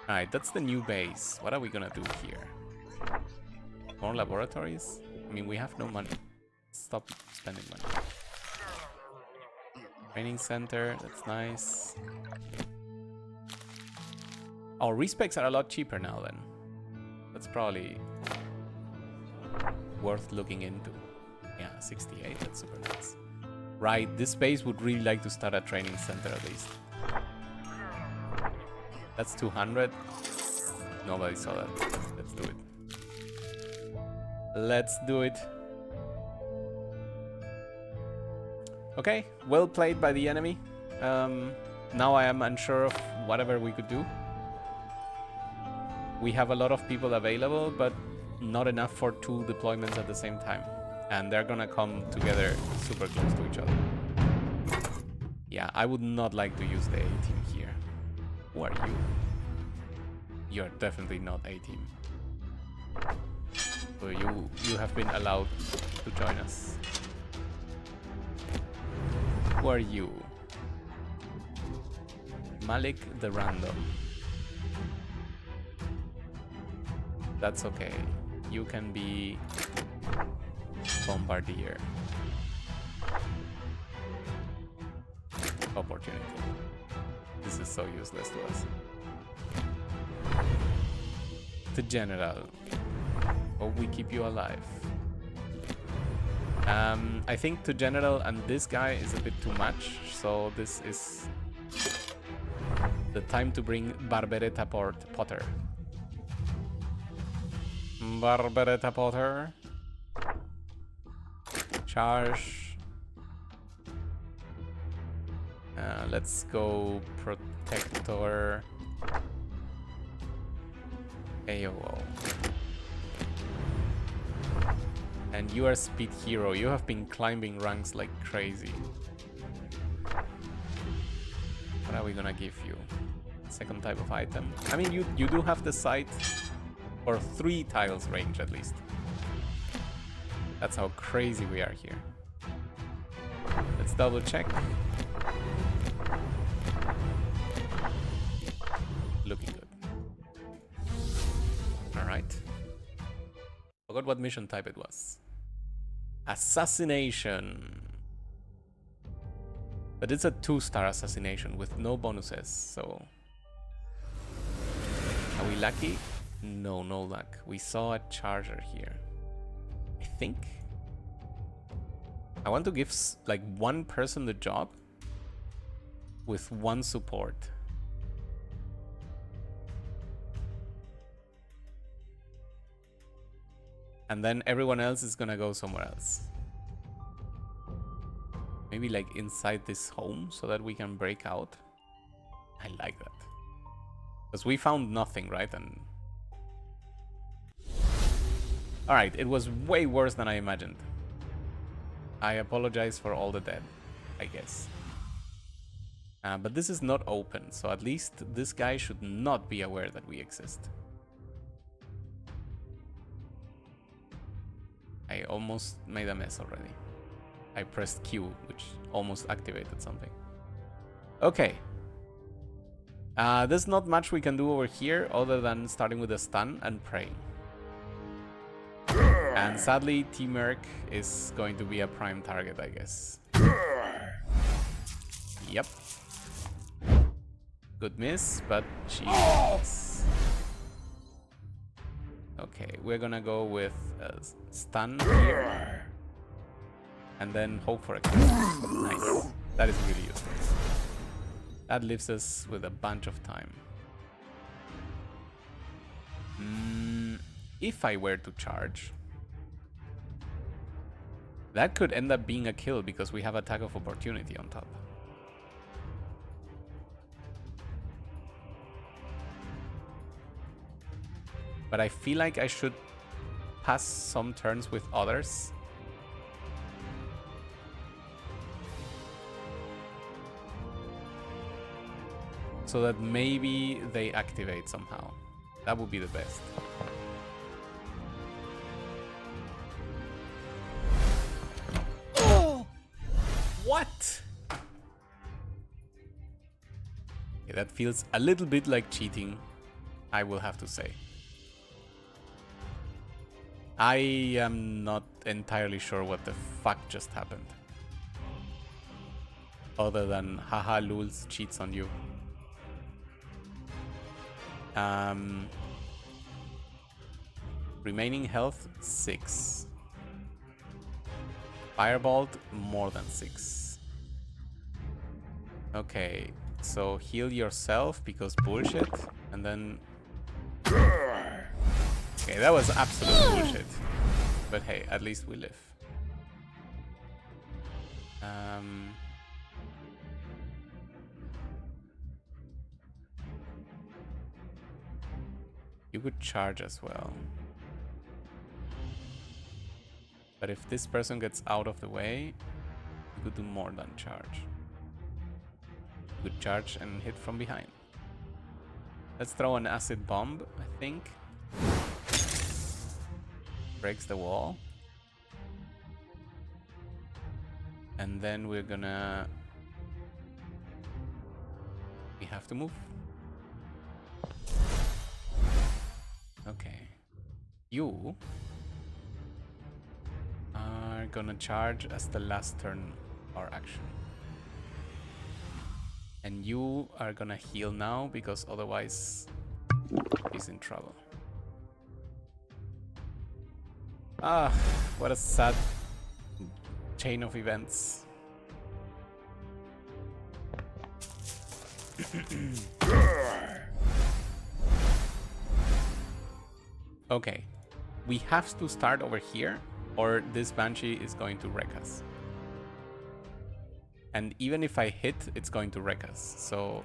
Alright, that's the new base. What are we gonna do here? More laboratories? I mean, we have no money. Stop spending money. Training center, that's nice. Oh, respecs are a lot cheaper now then. That's probably worth looking into. Yeah, 68, that's super nice. Right, this base would really like to start a training center at least. That's 200. Nobody saw that. Let's do it. Let's do it. Okay, well played by the enemy. Now I am unsure of whatever we could do. We have a lot of people available, but not enough for 2 deployments at the same time. And they're gonna come together super close to each other. Yeah, I would not like to use the A-team here. Who are you? You're definitely not A-team. So you have been allowed to join us. Who are you? Malik the Random. That's okay. You can be Bombardier. Opportunity. This is so useless to us. The General. Hope we keep you alive. I think to General and this guy is a bit too much, so this is the time to bring Barberetta Potter. Barberetta Potter. Charge. Let's go Protector. AOO. And you are Speed Hero. You have been climbing ranks like crazy. What are we gonna give you? Second type of item. I mean, you do have the sight for 3 tiles range at least. That's how crazy we are here. Let's double check. Looking good. Alright. Forgot what mission type it was. Assassination. But it's a 2-star assassination with no bonuses, so... Are we lucky? No, no luck. We saw a charger here. I think. I want to give like 1 person the job with 1 support. And then everyone else is gonna go somewhere else. Maybe like inside this home so that we can break out. I like that. Because we found nothing, right? And alright, it was way worse than I imagined. I apologize for all the dead, I guess. But this is not open, so at least this guy should not be aware that we exist. I almost made a mess already. I pressed Q, which almost activated something. Okay. There's not much we can do over here other than starting with a stun and praying. And sadly, T-Merc is going to be a prime target, I guess. Yep. Good miss, but she is. Okay, we're gonna go with a stun here. And then hope for a kill. Nice. That is really useful. That leaves us with a bunch of time. if I were to charge, that could end up being a kill because we have attack of opportunity on top. But I feel like I should pass some turns with others. So that maybe they activate somehow. That would be the best. Oh! What? Okay, that feels a little bit like cheating, I will have to say. I am not entirely sure what the fuck just happened. Other than haha Lulz cheats on you. Remaining health 6. Firebolt more than 6. Okay, so heal yourself because bullshit, and then... Okay, that was absolute bullshit. But hey, at least we live. You could charge as well. But if this person gets out of the way, you could do more than charge. You could charge and hit from behind. Let's throw an acid bomb, I think. Breaks the wall. And then we're gonna... We have to move. Okay. You are gonna charge as the last turn or action. And you are gonna heal now because otherwise he's in trouble. Ah, what a sad chain of events. Okay, we have to start over here or this Banshee is going to wreck us. And even if I hit, it's going to wreck us. So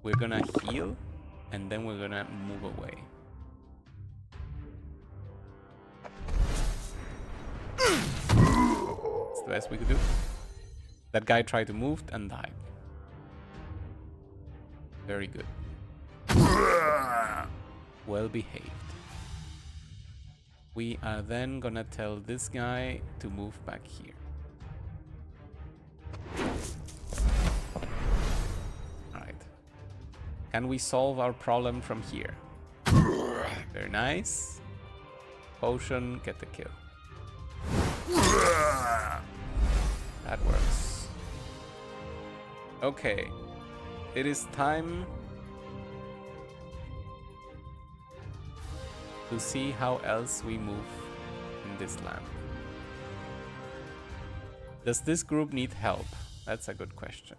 we're gonna heal and then we're gonna move away. That's the best we could do. That guy tried to move and died. Very good. Well behaved. We are then gonna tell this guy to move back here. Alright. Can we solve our problem from here? Very nice. Potion, get the kill. That works. Okay. It is time to see how else we move in this land. Does this group need help? That's a good question.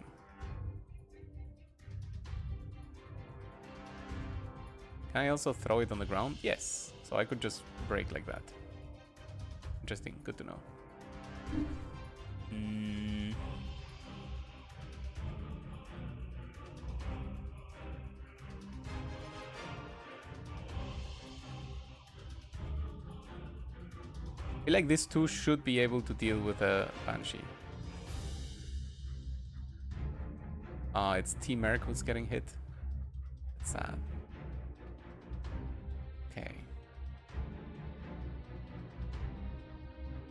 Can I also throw it on the ground? Yes. So I could just break like that. Interesting. Good to know. I feel like these two should be able to deal with a Banshee. It's T-Merc who's getting hit. It's sad. Okay.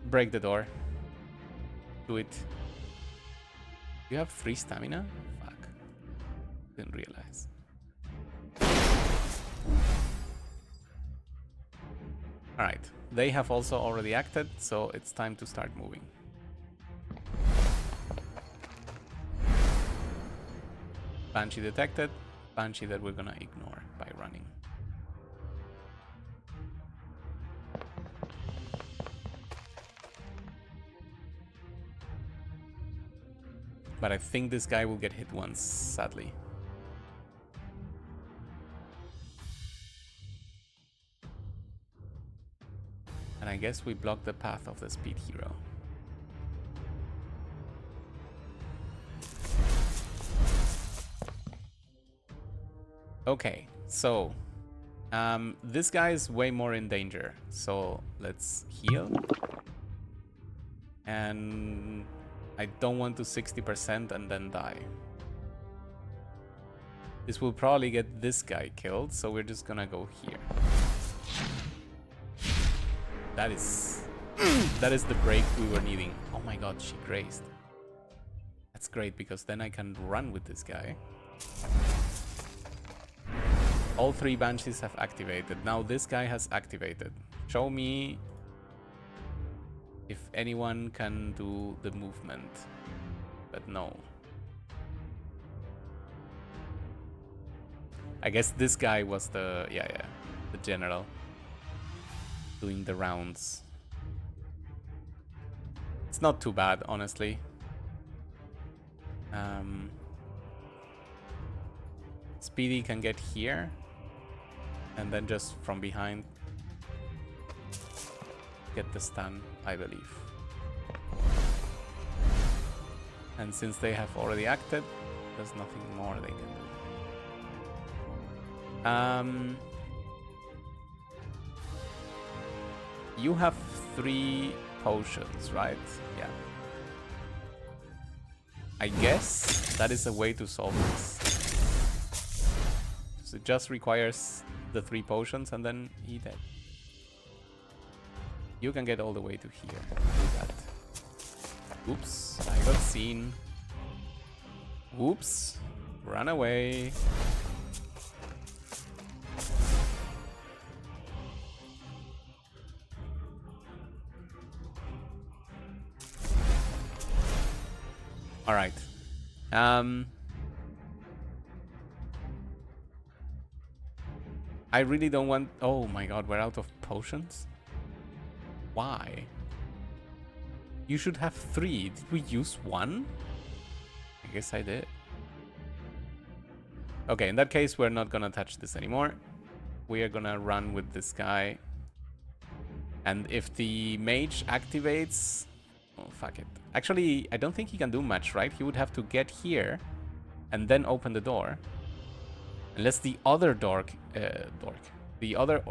Break the door. Do it. You have 3 stamina? Fuck. Didn't realize. Alright. They have also already acted, so it's time to start moving. Banshee detected. Banshee that we're gonna ignore by running. But I think this guy will get hit once, sadly. And I guess we block the path of the speed hero. Okay, so this guy is way more in danger. So let's heal. And I don't want to 60% and then die. This will probably get this guy killed, so we're just gonna go here. That is the break we were needing. Oh my god, she grazed. That's great because then I can run with this guy. All 3 banshees have activated. Now this guy has activated. Show me if anyone can do the movement. But no. I guess this guy was the the general doing the rounds. It's not too bad, honestly. Speedy can get here and then just from behind get the stun, I believe. And since they have already acted, there's nothing more they can do. You have 3 potions, right? Yeah. I guess that is a way to solve this. So it just requires the 3 potions and then he dead. You can get all the way to here. Do that. Oops, I got seen. Oops, run away. All right. I really don't want... Oh my god, we're out of potions? Why? You should have 3. Did we use 1? I guess I did. Okay, in that case, we're not gonna touch this anymore. We are gonna run with this guy. And if the mage activates... Oh, fuck it. Actually, I don't think he can do much, right? He would have to get here and then open the door. Unless the other the other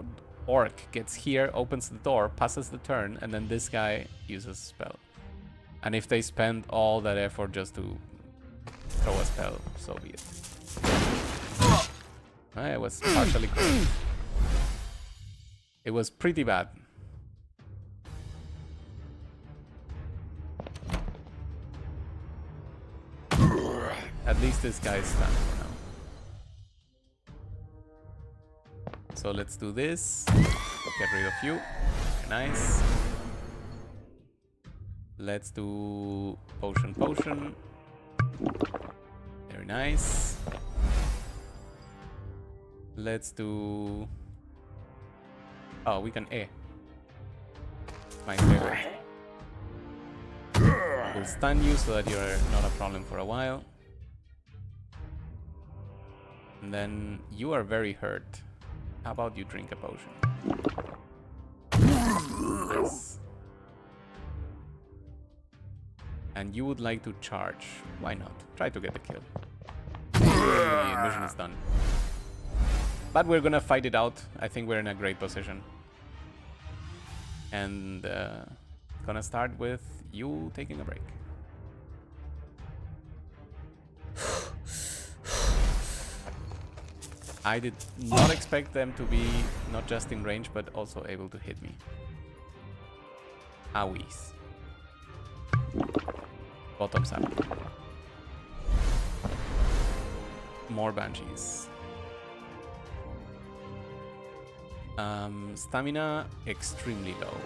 orc gets here, opens the door, passes the turn, and then this guy uses a spell. And if they spend all that effort just to throw a spell, so be it. It was partially correct. It was pretty bad. At least this guy is stunned for now. So let's do this. Get rid of you. Very nice. Let's do potion. Very nice. Let's do... Oh, we can my favorite. We'll stun you so that you're not a problem for a while. And then you are very hurt. How about you drink a potion? Nice. And you would like to charge. Why not? Try to get the kill. The mission is done. But we're gonna fight it out. I think we're in a great position. And gonna start with you taking a break. I did not expect them to be not just in range, but also able to hit me. Owies. Bottoms up. More banshees. Stamina extremely low.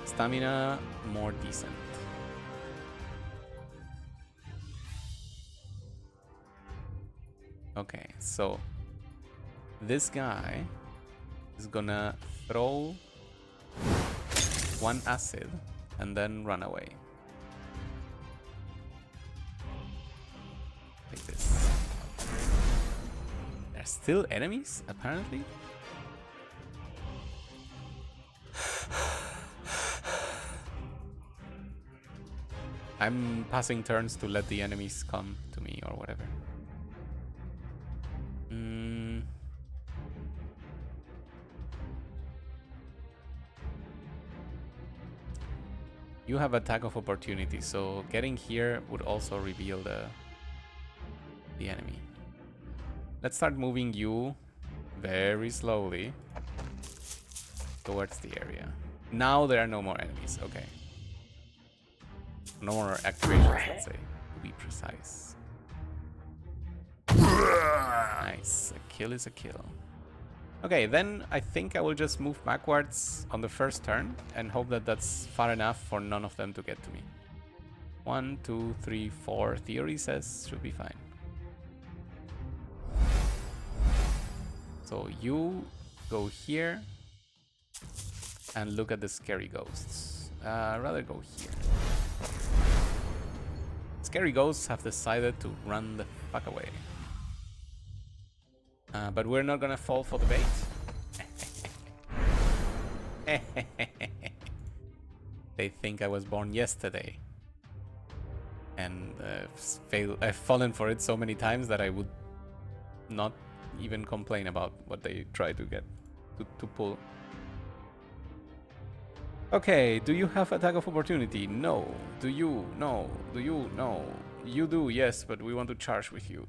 Stamina more decent. Okay, so this guy is gonna throw 1 acid and then run away. Like this. There's still enemies, apparently. I'm passing turns to let the enemies come to me or whatever. You have attack of opportunity, so getting here would also reveal the enemy. Let's start moving you very slowly towards the area. Now there are no more enemies, okay. No more activations, let's say, to be precise. Nice, a kill is a kill. Okay, then I think I will just move backwards on the first turn and hope that that's far enough for none of them to get to me. 1, 2, 3, 4. Theory says should be fine. So you go here and look at the scary ghosts. Rather go here. Scary ghosts have decided to run the fuck away. But we're not gonna fall for the bait. They think I was born yesterday. And I've fallen for it so many times that I would not even complain about what they try to get to pull. Okay, do you have attack of opportunity? No. Do you? No. Do you? No. You do, yes, but we want to charge with you.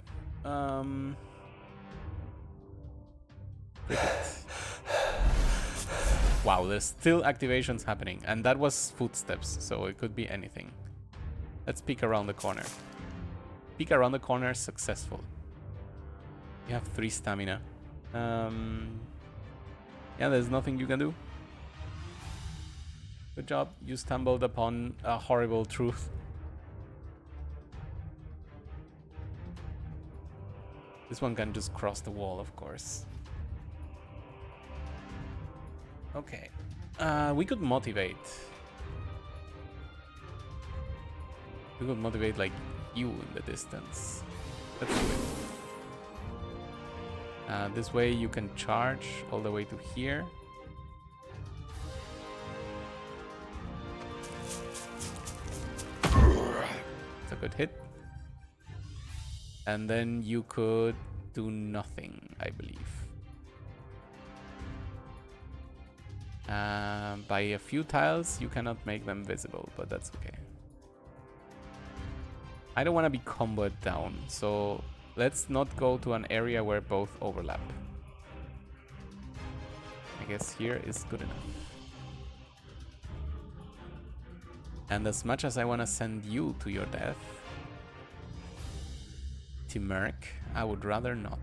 Wow, there's still activations happening, and that was footsteps, so it could be anything. Let's peek around the corner. Peek around the corner, successful. You have 3 stamina. Yeah, there's nothing you can do. Good job, you stumbled upon a horrible truth. This one can just cross the wall, of course. Okay. We could motivate. We could motivate like you in the distance. Let's do it. This way you can charge all the way to here. It's a good hit. And then you could do nothing, I believe. By a few tiles, you cannot make them visible, but that's okay. I don't want to be comboed down, so let's not go to an area where both overlap. I guess here is good enough. And as much as I want to send you to your death, Timerk, I would rather not.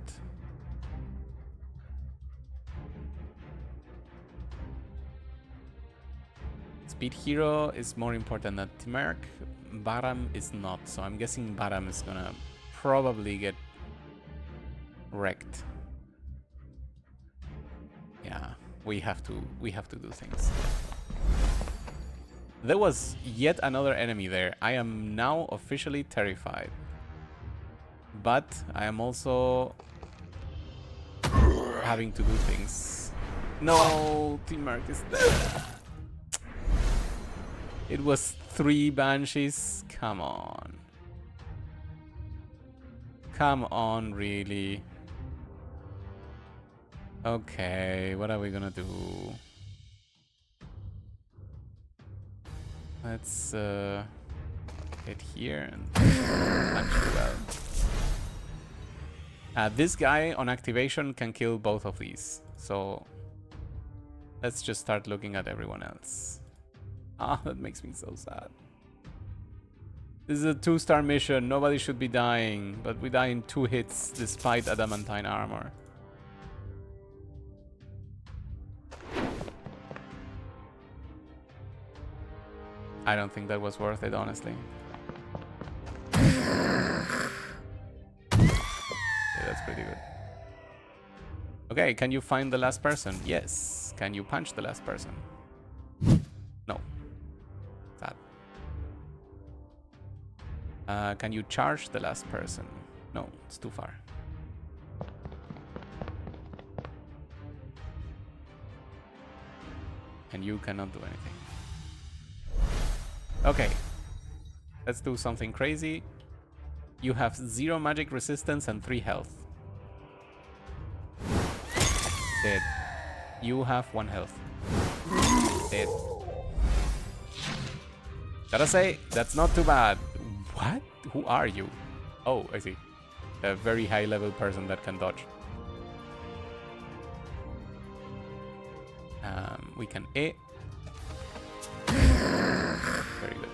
Speed Hero is more important than Timerk. Baram is not, so I'm guessing Baram is gonna probably get wrecked. Yeah, we have to do things. There was yet another enemy there. I am now officially terrified. But I am also having to do things. No, Timerk is dead. It was 3 banshees. Come on. Come on, really. Okay, what are we gonna do? Let's get here and punch it out. This guy on activation can kill both of these. So let's just start looking at everyone else. Ah, that makes me so sad. This is a 2-star mission. Nobody should be dying, but we die in 2 hits despite adamantine armor. I don't think that was worth it, honestly. Yeah, that's pretty good. Okay, can you find the last person? Yes. Can you punch the last person? No. Sad. Can you charge the last person? No, it's too far. And you cannot do anything. Okay. Let's do something crazy. You have 0 magic resistance and 3 health. Dead. You have 1 health. Dead. Gotta say, that's not too bad. What? Who are you? Oh, I see. A very high level person that can dodge. We can A. Very good.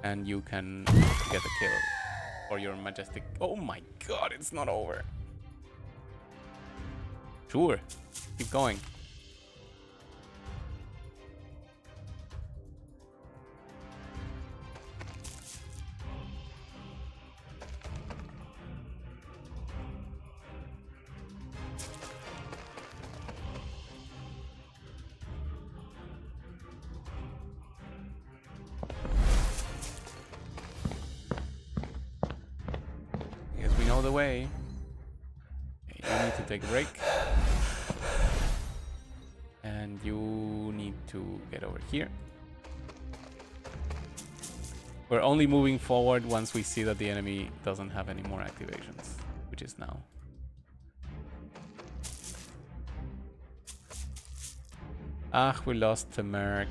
And you can get a kill for your majestic. Oh my god, it's not over. Sure, keep going. The way. Okay, you need to take a break. And you need to get over here. We're only moving forward once we see that the enemy doesn't have any more activations, which is now. Ah, we lost the Merc.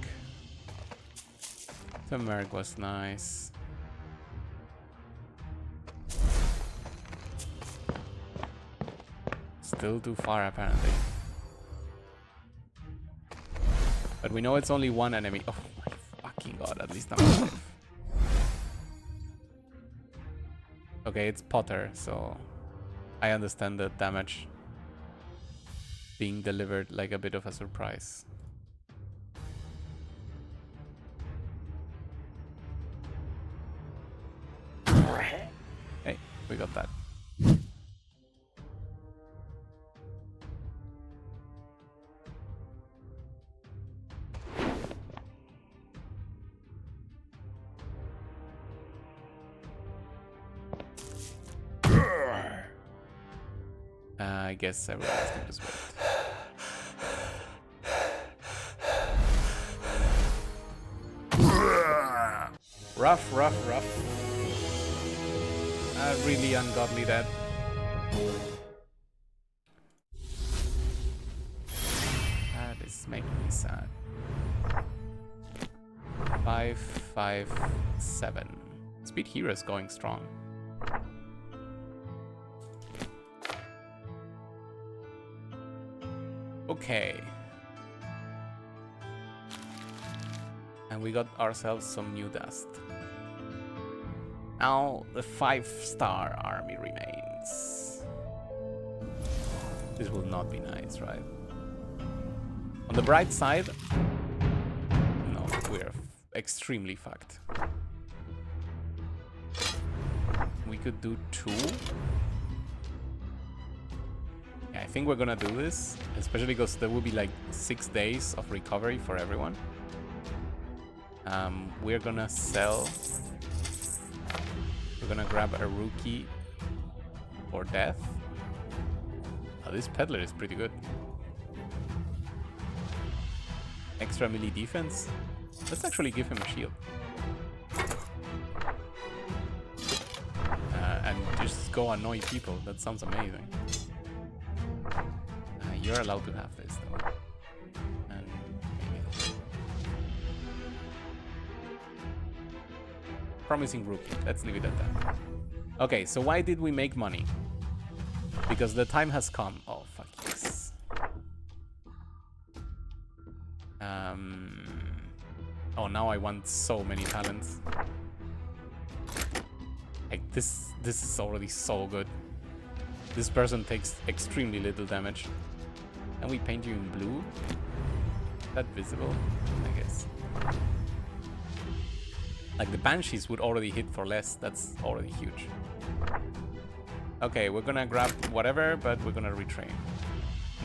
The Merc was nice. Still too far, apparently. But we know it's only one enemy. Oh my fucking god, at least I'm alive. Okay, it's Potter, so I understand the damage being delivered like a bit of a surprise. Hey, we got that. I guess everyone's going to just wait. Rough. Really ungodly dead. That is making me sad. 557. Speed Hero is going strong. Okay. And we got ourselves some new dust. Now the 5-star army remains. This will not be nice, right? On the bright side, no, we're extremely fucked. We could do 2. I think we're gonna do this, especially because there will be like 6 days of recovery for everyone. We're gonna sell. We're gonna grab a rookie for death. Oh, this peddler is pretty good. Extra melee defense. Let's actually give him a shield. And just go annoy people. That sounds amazing. You're allowed to have this though. And maybe this. Promising rookie. Let's leave it at that. Okay, so why did we make money? Because the time has come. Oh fuck yes. Oh, now I want so many talents. Like this is already so good. This person takes extremely little damage. And we paint you in blue. Is that visible? I guess. Like the Banshees would already hit for less. That's already huge. Okay, we're gonna grab whatever, but we're gonna retrain.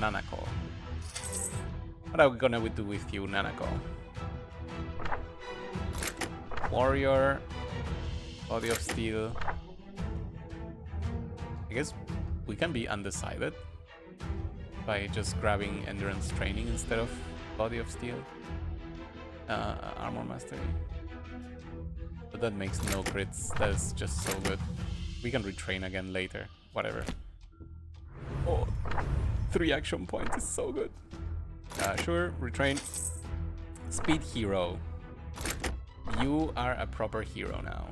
Nanako. What are we gonna do with you, Nanako? Warrior. Body of Steel. I guess we can be undecided by just grabbing Endurance Training instead of Body of Steel. Armor Mastery. But that makes no crits. That is just so good. We can retrain again later. Whatever. Oh, 3 action points is so good. Sure, retrain. Speed hero. You are a proper hero now.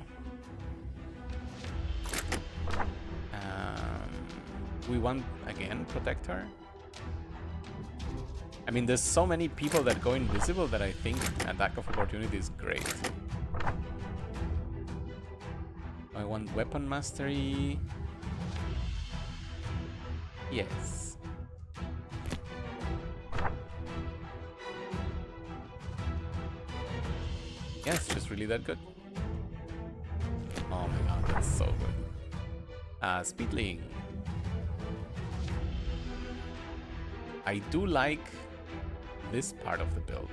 We want, again, Protector. I mean, there's so many people that go invisible that I think Attack of Opportunity is great. I want Weapon Mastery. Yes. Yeah, it's just really that good. Oh my god, that's so good. Speedling. I do like this part of the build.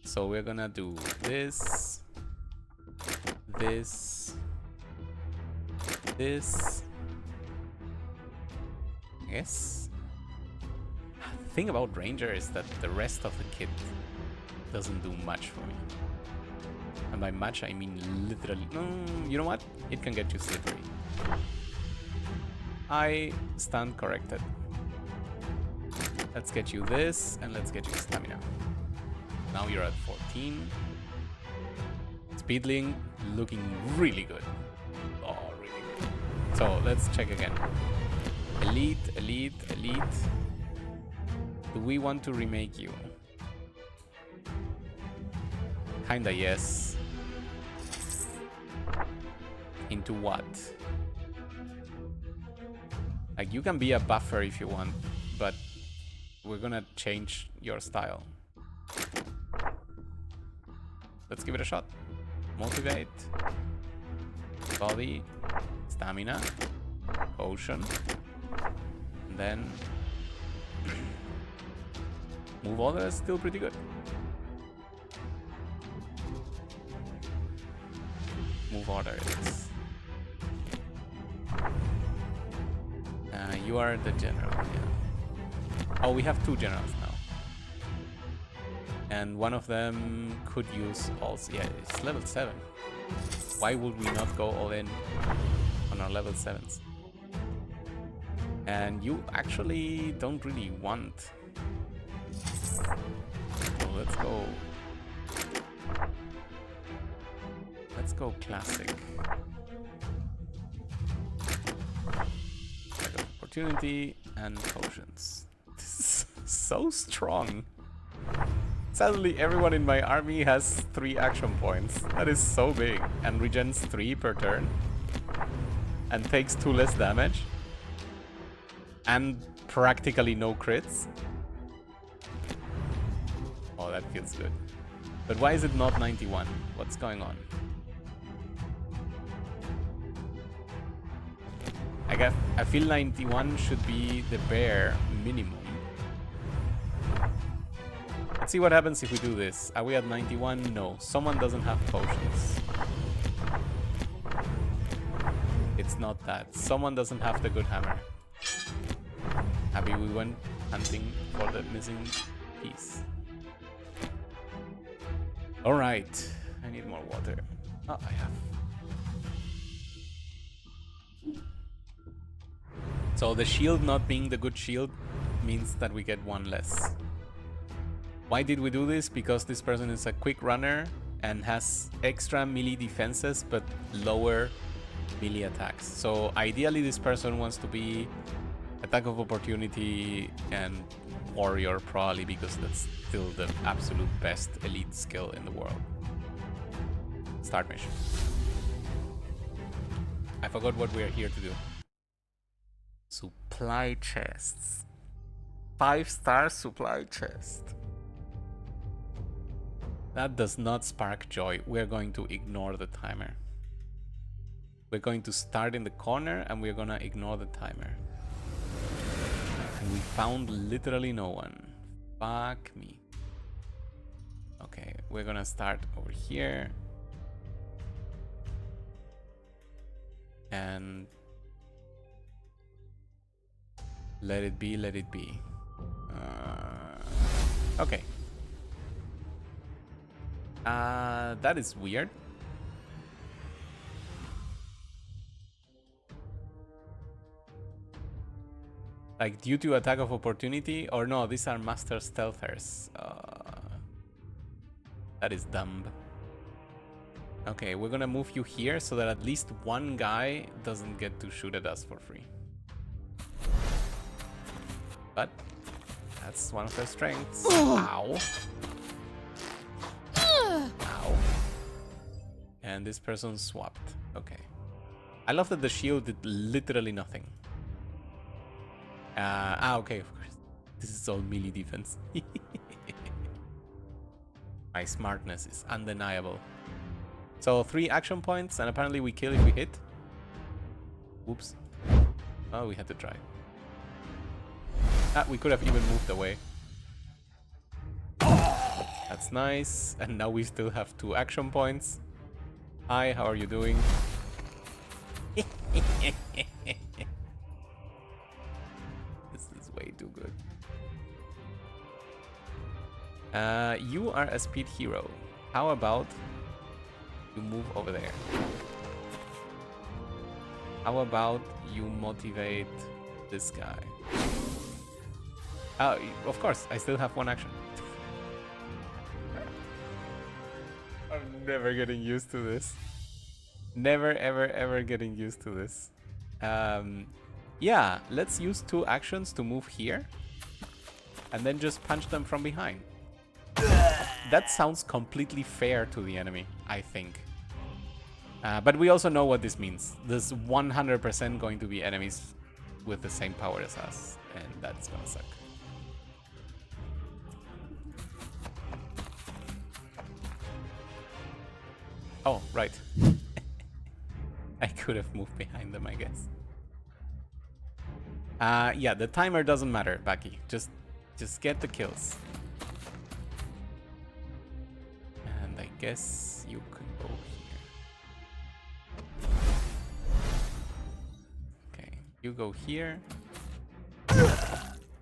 So we're gonna do this, this, this. Yes. The thing about Ranger is that the rest of the kit doesn't do much for me. And by much, I mean literally. You know what? It can get you slippery. I stand corrected. Let's get you this, and let's get you stamina. Now you're at 14. Speedling looking really good. Oh, really good. So let's check again. Elite, elite, elite. Do we want to remake you? Kinda yes. Into what? Like, you can be a buffer if you want, but we're gonna change your style. Let's give it a shot. Motivate. Body. Stamina. Potion. And then... Move order is still pretty good. Move order is... you are the general, yeah. Oh, we have 2 generals now. And one of them could use also... Yeah, it's level 7. Why would we not go all in on our level 7s? And you actually don't really want... So let's go... Let's go classic. Opportunity and potions. This is so strong. Suddenly everyone in my army has 3 action points. That is so big. And regens 3 per turn. And takes 2 less damage. And practically no crits. Oh, that feels good. But why is it not 91? What's going on? I feel 91 should be the bare minimum. Let's see what happens if we do this. Are we at 91? No. Someone doesn't have potions. It's not that. Someone doesn't have the good hammer. Happy we went hunting for the missing piece. Alright. I need more water. Oh, I have. So the shield not being the good shield means that we get 1 less. Why did we do this? Because this person is a quick runner and has extra melee defenses but lower melee attacks. So ideally this person wants to be attack of opportunity and warrior probably, because that's still the absolute best elite skill in the world. Start mission. I forgot what we are here to do. Supply chests. 5-star supply chest. That does not spark joy. We're going to ignore the timer. We're going to start in the corner and we're gonna ignore the timer. And we found literally no one. Fuck me. Okay, we're gonna start over here. And Let it be, let it be. Okay. That is weird. Like due to attack of opportunity, or no, these are master stealthers. That is dumb. Okay, we're gonna move you here so that at least one guy doesn't get to shoot at us for free. But that's one of their strengths. Ow. Ow. And this person swapped. Okay. I love that the shield did literally nothing. Okay, of course. This is all melee defense. My smartness is undeniable. So 3 action points, and apparently we kill if we hit. Whoops. Oh, we had to try. We could have even moved away. That's nice. And now we still have 2 action points. Hi, how are you doing? This is way too good. You are a speed hero. How about you move over there? How about you motivate this guy? Of course, I still have 1 action. I'm never getting used to this. Never, ever, ever getting used to this. Yeah, let's use 2 actions to move here. And then just punch them from behind. That sounds completely fair to the enemy, I think. But we also know what this means. There's 100% going to be enemies with the same power as us. And that's gonna suck. Oh, right. I could have moved behind them, I guess. Yeah, the timer doesn't matter, Baki. Just get the kills. And I guess you can go here. Okay, you go here.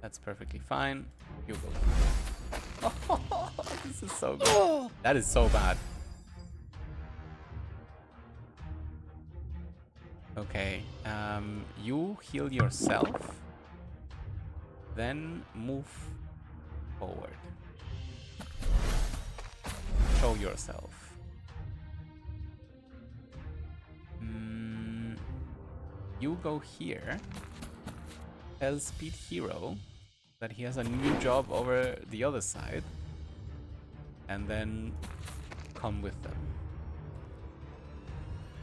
That's perfectly fine. You go here. Oh, this is so good. That is so bad. Okay, you heal yourself, then move forward. Show yourself. You go here, tell Speed Hero that he has a new job over the other side, and then come with them.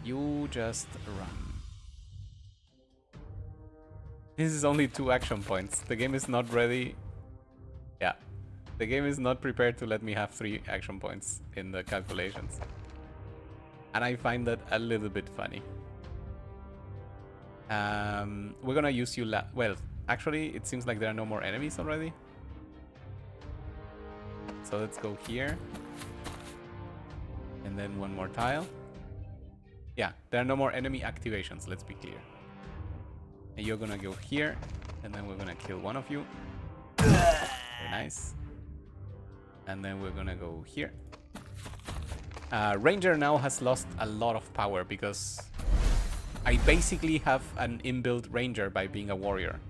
You just run. This is only 2 action points. The game is not ready. Yeah. The game is not prepared to let me have 3 action points in the calculations. And I find that a little bit funny. We're gonna use you well, actually, it seems like there are no more enemies already. So let's go here. And then 1 more tile. Yeah, there are no more enemy activations, let's be clear. And you're gonna go here, and then we're gonna kill one of you. Very nice. And then we're gonna go here. Ranger now has lost a lot of power because I basically have an inbuilt Ranger by being a warrior.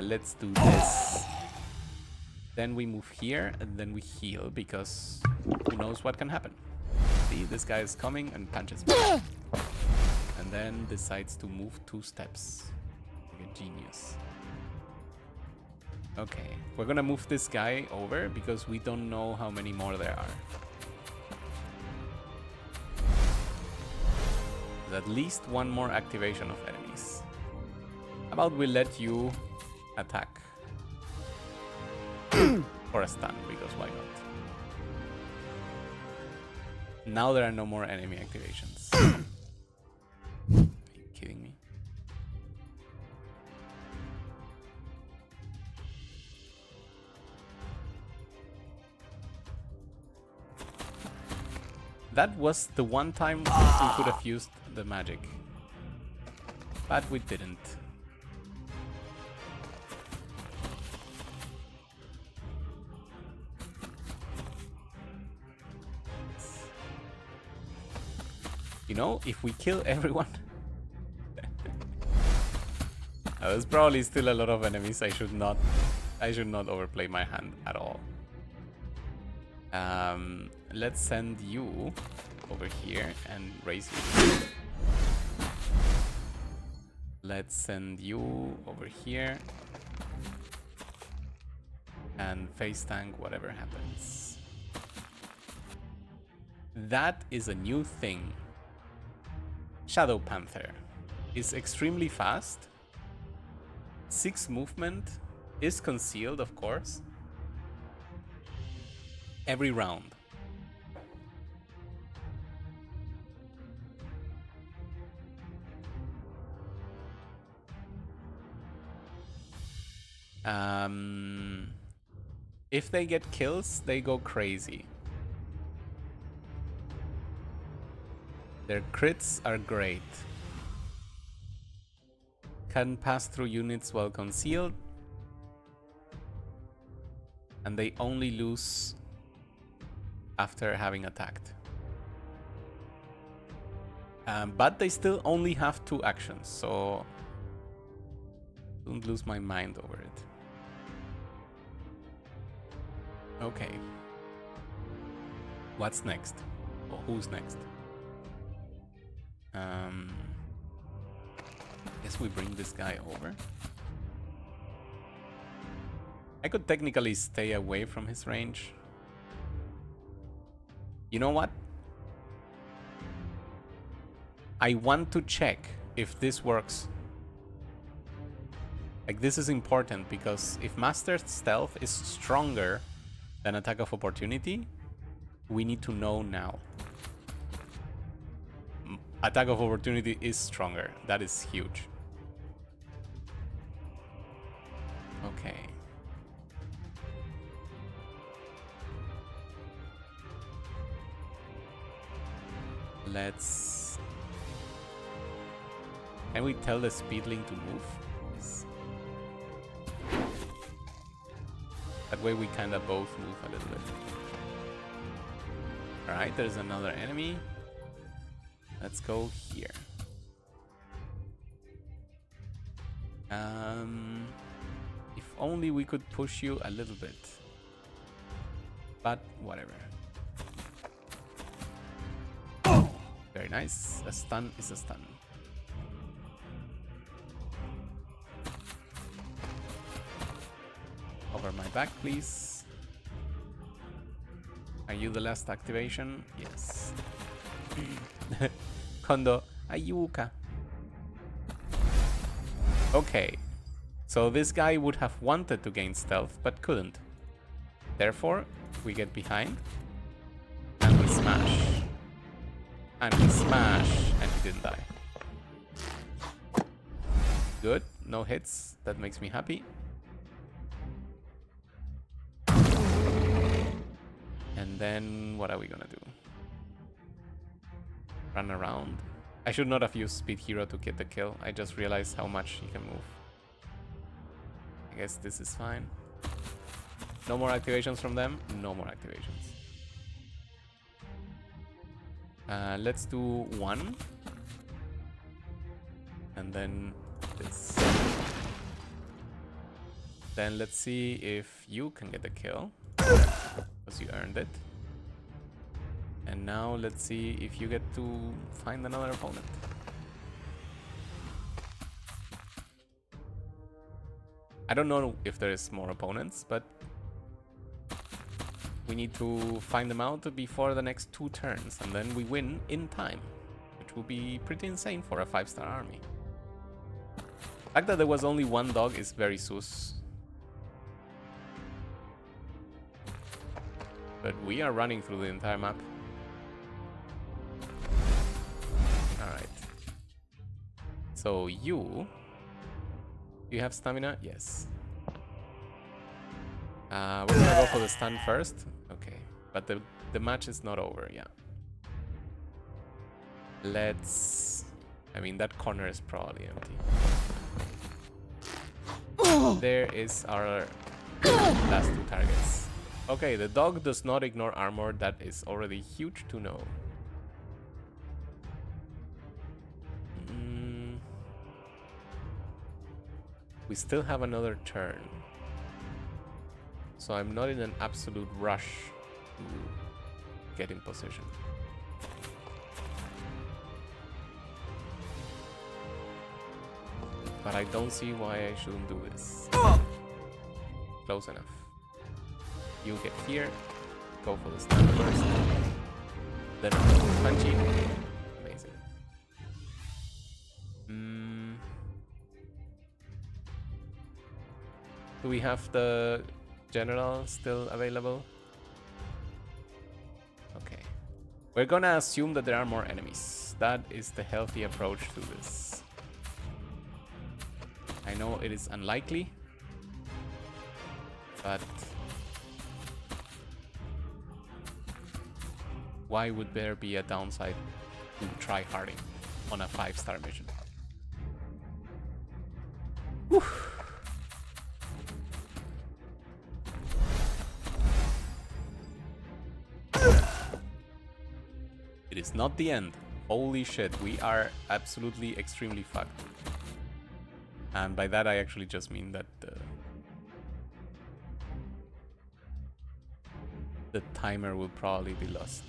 Let's do this. Then we move here, and then we heal because who knows what can happen. See, this guy is coming and punches me. And then decides to move 2 steps. Like a genius. Okay, we're gonna move this guy over because we don't know how many more there are. There's at least 1 more activation of enemies. How about we let you attack? Or a stun, because why not? Now there are no more enemy activations. Are you kidding me? That was the one time we could have used the magic. But we didn't. You know, if we kill everyone... There's probably still a lot of enemies. I should not overplay my hand at all. Let's send you over here and raise you. Let's send you over here and face tank whatever happens. That is a new thing. Shadow Panther is extremely fast. 6 movement, is concealed, of course. Every round. If they get kills, they go crazy. Their crits are great. Can pass through units while concealed. And they only lose after having attacked. But they still only have 2 actions, so don't lose my mind over it. Okay. What's next? Or who's next? Guess we bring this guy over. I could technically stay away from his range. You know what? I want to check if this works. Like, this is important because if Master Stealth is stronger than Attack of Opportunity, we need to know now. Attack of Opportunity is stronger. That is huge. Okay. Let's... Can we tell the Speedling to move? Yes. That way we kind of both move a little bit. Alright, there's another enemy. Let's go here. If only we could push you a little bit. But whatever. Very nice. A stun is a stun. Over my back, please. Are you the last activation? Yes. Kondo, ayuka. Okay. So this guy would have wanted to gain stealth, but couldn't. Therefore, we get behind. And we smash. And we smash. And he didn't die. Good. No hits. That makes me happy. And then what are we gonna do? Run around. I should not have used Speed Hero to get the kill. I just realized how much he can move. I guess this is fine. No more activations from them. No more activations. Let's do 1. And then this. Then let's see if you can get the kill. Because you earned it. And now let's see if you get to find another opponent. I don't know if there is more opponents, but we need to find them out before the next 2 turns, and then we win in time, which will be pretty insane for a 5-star army. The fact that there was only 1 dog is very sus. But we are running through the entire map. Alright. So you have stamina? Yes. We're gonna go for the stun first. Okay. But the match is not over, yeah. Let's... I mean, that corner is probably empty. There is our last 2 targets. Okay, the dog does not ignore armor. That is already huge to know. We still have another turn. So I'm not in an absolute rush to get in position. But I don't see why I shouldn't do this. Close enough. You get here. Go for the stun first. Then punchy. Amazing. Do we have the general still available? Okay. We're gonna assume that there are more enemies. That is the healthy approach to this. I know it is unlikely, but why would there be a downside to try-harding on a 5-star mission? Whew. It is not the end. Holy shit, we are absolutely extremely fucked. And by that I actually just mean that the timer will probably be lost.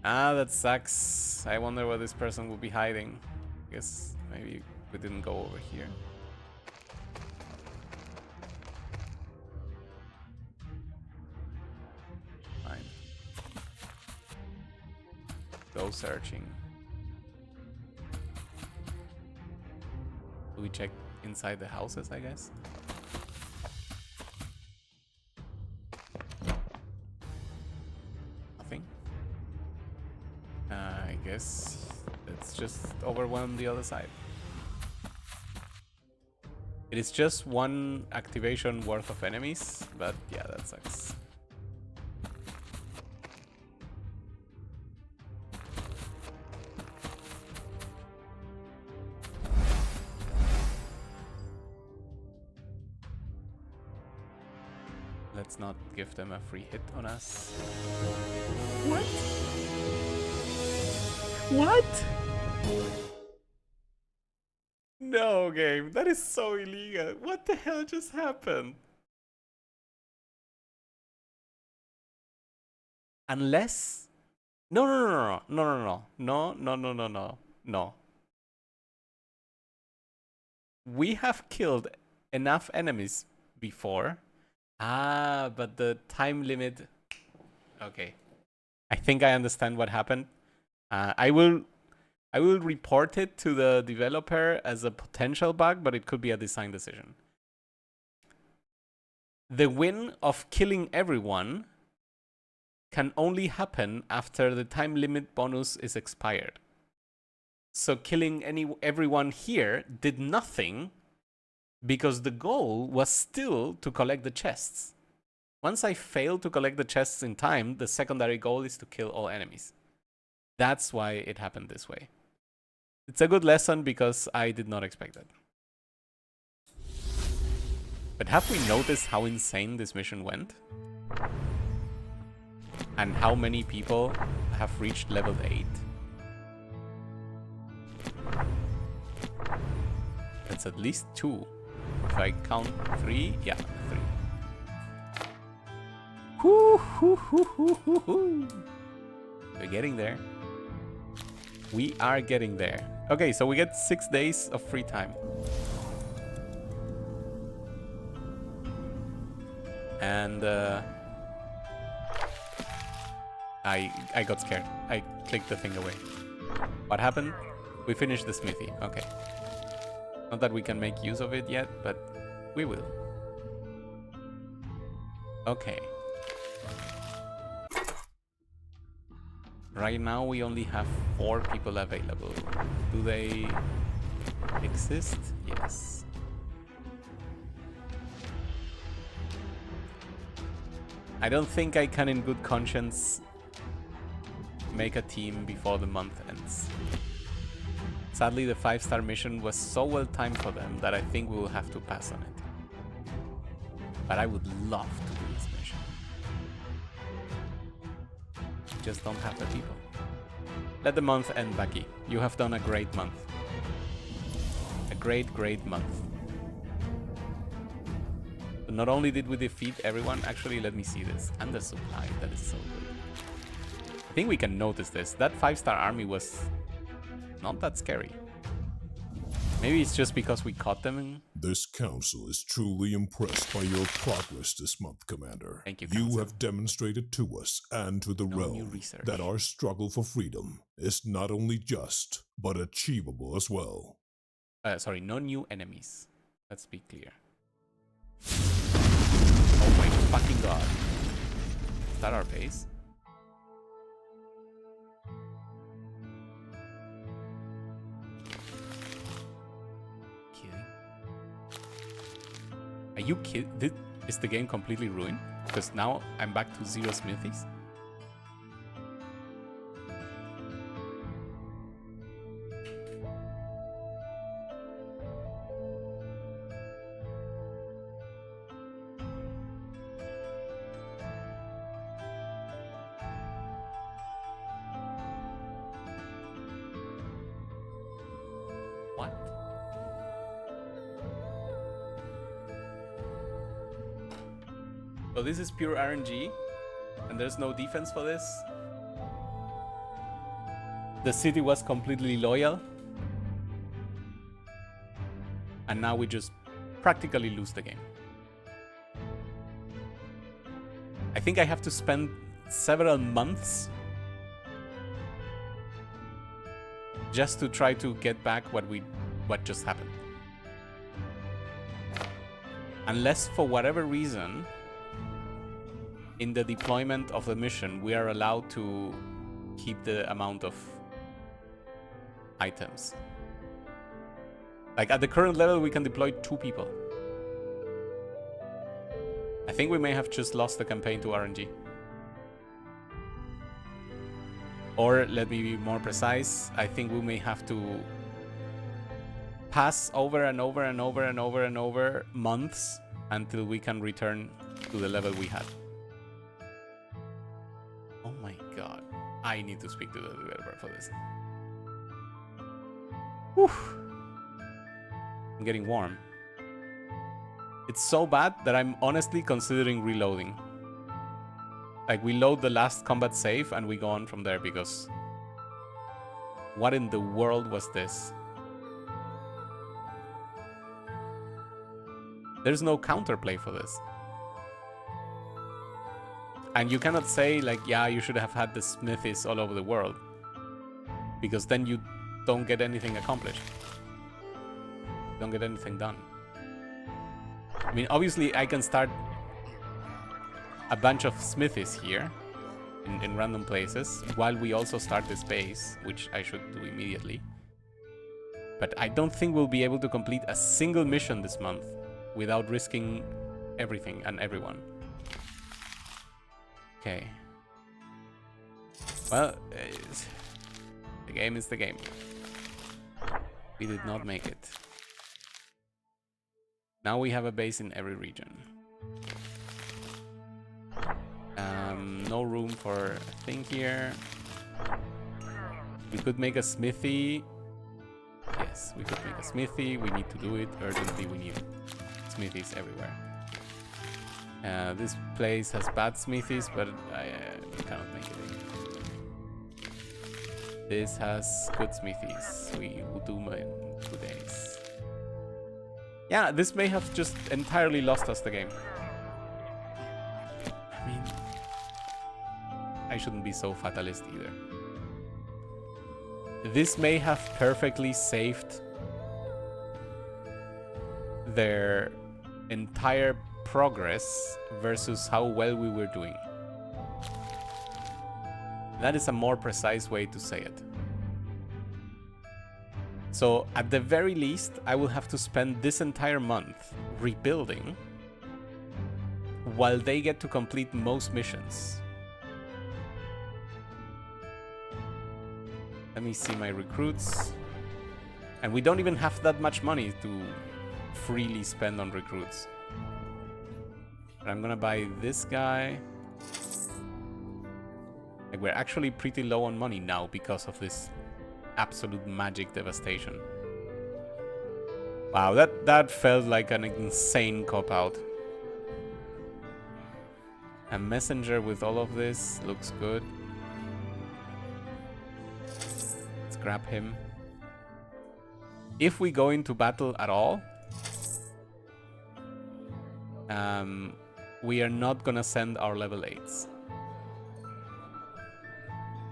Ah, that sucks. I wonder where this person will be hiding. I guess maybe we didn't go over here. Fine. Go searching. Do we check inside the houses, I guess? Nothing. I guess let's just overwhelm the other side. It is just one activation worth of enemies, but yeah, that sucks. Let's not give them a free hit on us. What? What? No, game. That is so illegal. What the hell just happened? Unless... No. We have killed enough enemies before. Ah, but the time limit... Okay. I think I understand what happened. I will report it to the developer as a potential bug, but it could be a design decision. The win of killing everyone can only happen after the time limit bonus is expired. So killing everyone here did nothing because the goal was still to collect the chests. Once I failed to collect the chests in time, the secondary goal is to kill all enemies. That's why it happened this way. It's a good lesson because I did not expect that. But have we noticed how insane this mission went? And how many people have reached level 8? That's at least 2. If I count 3, yeah, 3. We're getting there. We are getting there. Okay, so we get 6 days of free time. And I got scared. I clicked the thing away. What happened? We finished the smithy. Okay. Not that we can make use of it yet, but we will. Okay. Right now we only have 4 people available. Do they exist? Yes. I don't think I can in good conscience make a team before the month ends. Sadly, the 5-star mission was so well timed for them that I think we will have to pass on it. But I would love to do this mission. Just don't have the people. Let the month end, Bucky. You have done a great month. A great, great month. not only did we defeat everyone, actually, let me see this. And the supply, that is so good. I think we can notice this. That 5-star army was not that scary. Maybe it's just because we caught them in... This council is truly impressed by your progress this month, Commander. Thank you, You Council. have demonstrated to us and to the realm that our struggle for freedom is not only just, but achievable as well. Sorry, no new enemies. Let's be clear. Oh my fucking god. Is that our base? Kidding? Are you kidding? Is the game completely ruined? Because now I'm back to 0 smithies? What? So this is pure RNG, and there's no defense for this. The city was completely loyal, and now we just practically lose the game. I think I have to spend several months just to try to get back what just happened. Unless for whatever reason in the deployment of the mission we are allowed to keep the amount of items. Like at the current level we can deploy 2 people. I think we may have just lost the campaign to RNG. Or let me be more precise, I think we may have to pass over and over and over and over and over months until we can return to the level we had. Oh my god. I need to speak to the developer for this. Whew. I'm getting warm. It's so bad that I'm honestly considering reloading. Like, we load the last combat save and we go on from there because... what in the world was this? There's no counterplay for this. And you cannot say, like, yeah, you should have had the smithies all over the world. Because then you don't get anything accomplished. Don't get anything done. I mean, obviously, I can start a bunch of smithies here in random places while we also start this base, which I should do immediately. But I don't think we'll be able to complete a single mission this month without risking everything and everyone. Okay. Well, the game is the game. We did not make it. Now we have a base in every region. No room for a thing here. We could make a smithy. Yes, we could make a smithy. We need to do it urgently. We need smithies everywhere. This place has bad smithies, but we cannot make it in. This has good smithies. We will do them in 2 days. Yeah, this may have just entirely lost us the game. I mean, I shouldn't be so fatalist either. This may have perfectly saved their entire progress versus how well we were doing. That is a more precise way to say it. So at the very least, I will have to spend this entire month rebuilding while they get to complete most missions. Let me see my recruits. And we don't even have that much money to freely spend on recruits. But I'm gonna buy this guy. Like, we're actually pretty low on money now because of this absolute magic devastation. Wow, that felt like an insane cop-out. A messenger with all of this looks good. Let's grab him. If we go into battle at all, we are not gonna send our level 8s.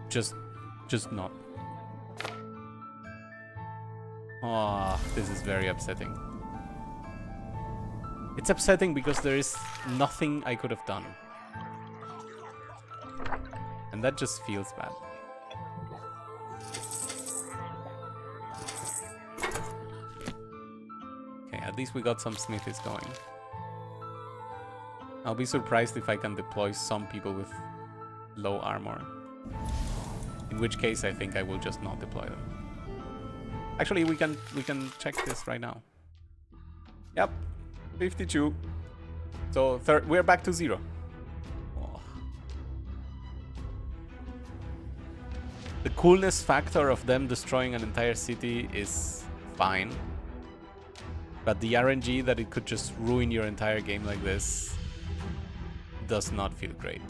Just not. Oh, this is very upsetting. It's upsetting because there is nothing I could have done. And that just feels bad. Okay, at least we got some smithies going. I'll be surprised if I can deploy some people with low armor. In which case, I think I will just not deploy them. Actually, we can check this right now. Yep, 52. So we're back to 0. Oh. The coolness factor of them destroying an entire city is fine, but the RNG that it could just ruin your entire game like this does not feel great.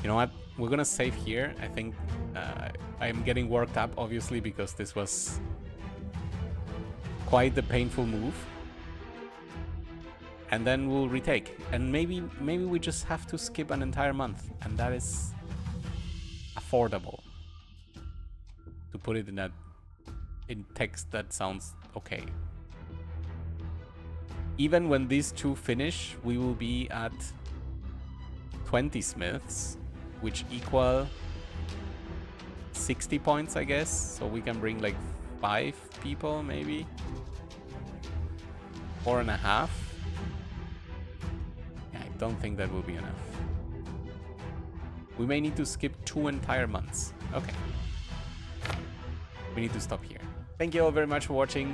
You know what? We're gonna save here. I think I'm getting worked up, obviously, because this was quite the painful move. And then we'll retake. And maybe we just have to skip an entire month, and that is affordable. To put it in text that sounds okay. Even when these two finish, we will be at 20 smiths, which equal 60 points, I guess. So we can bring like 5 people, maybe 4.5. Yeah, I don't think that will be enough. We may need to skip 2 entire months. Okay. We need to stop here. Thank you all very much for watching.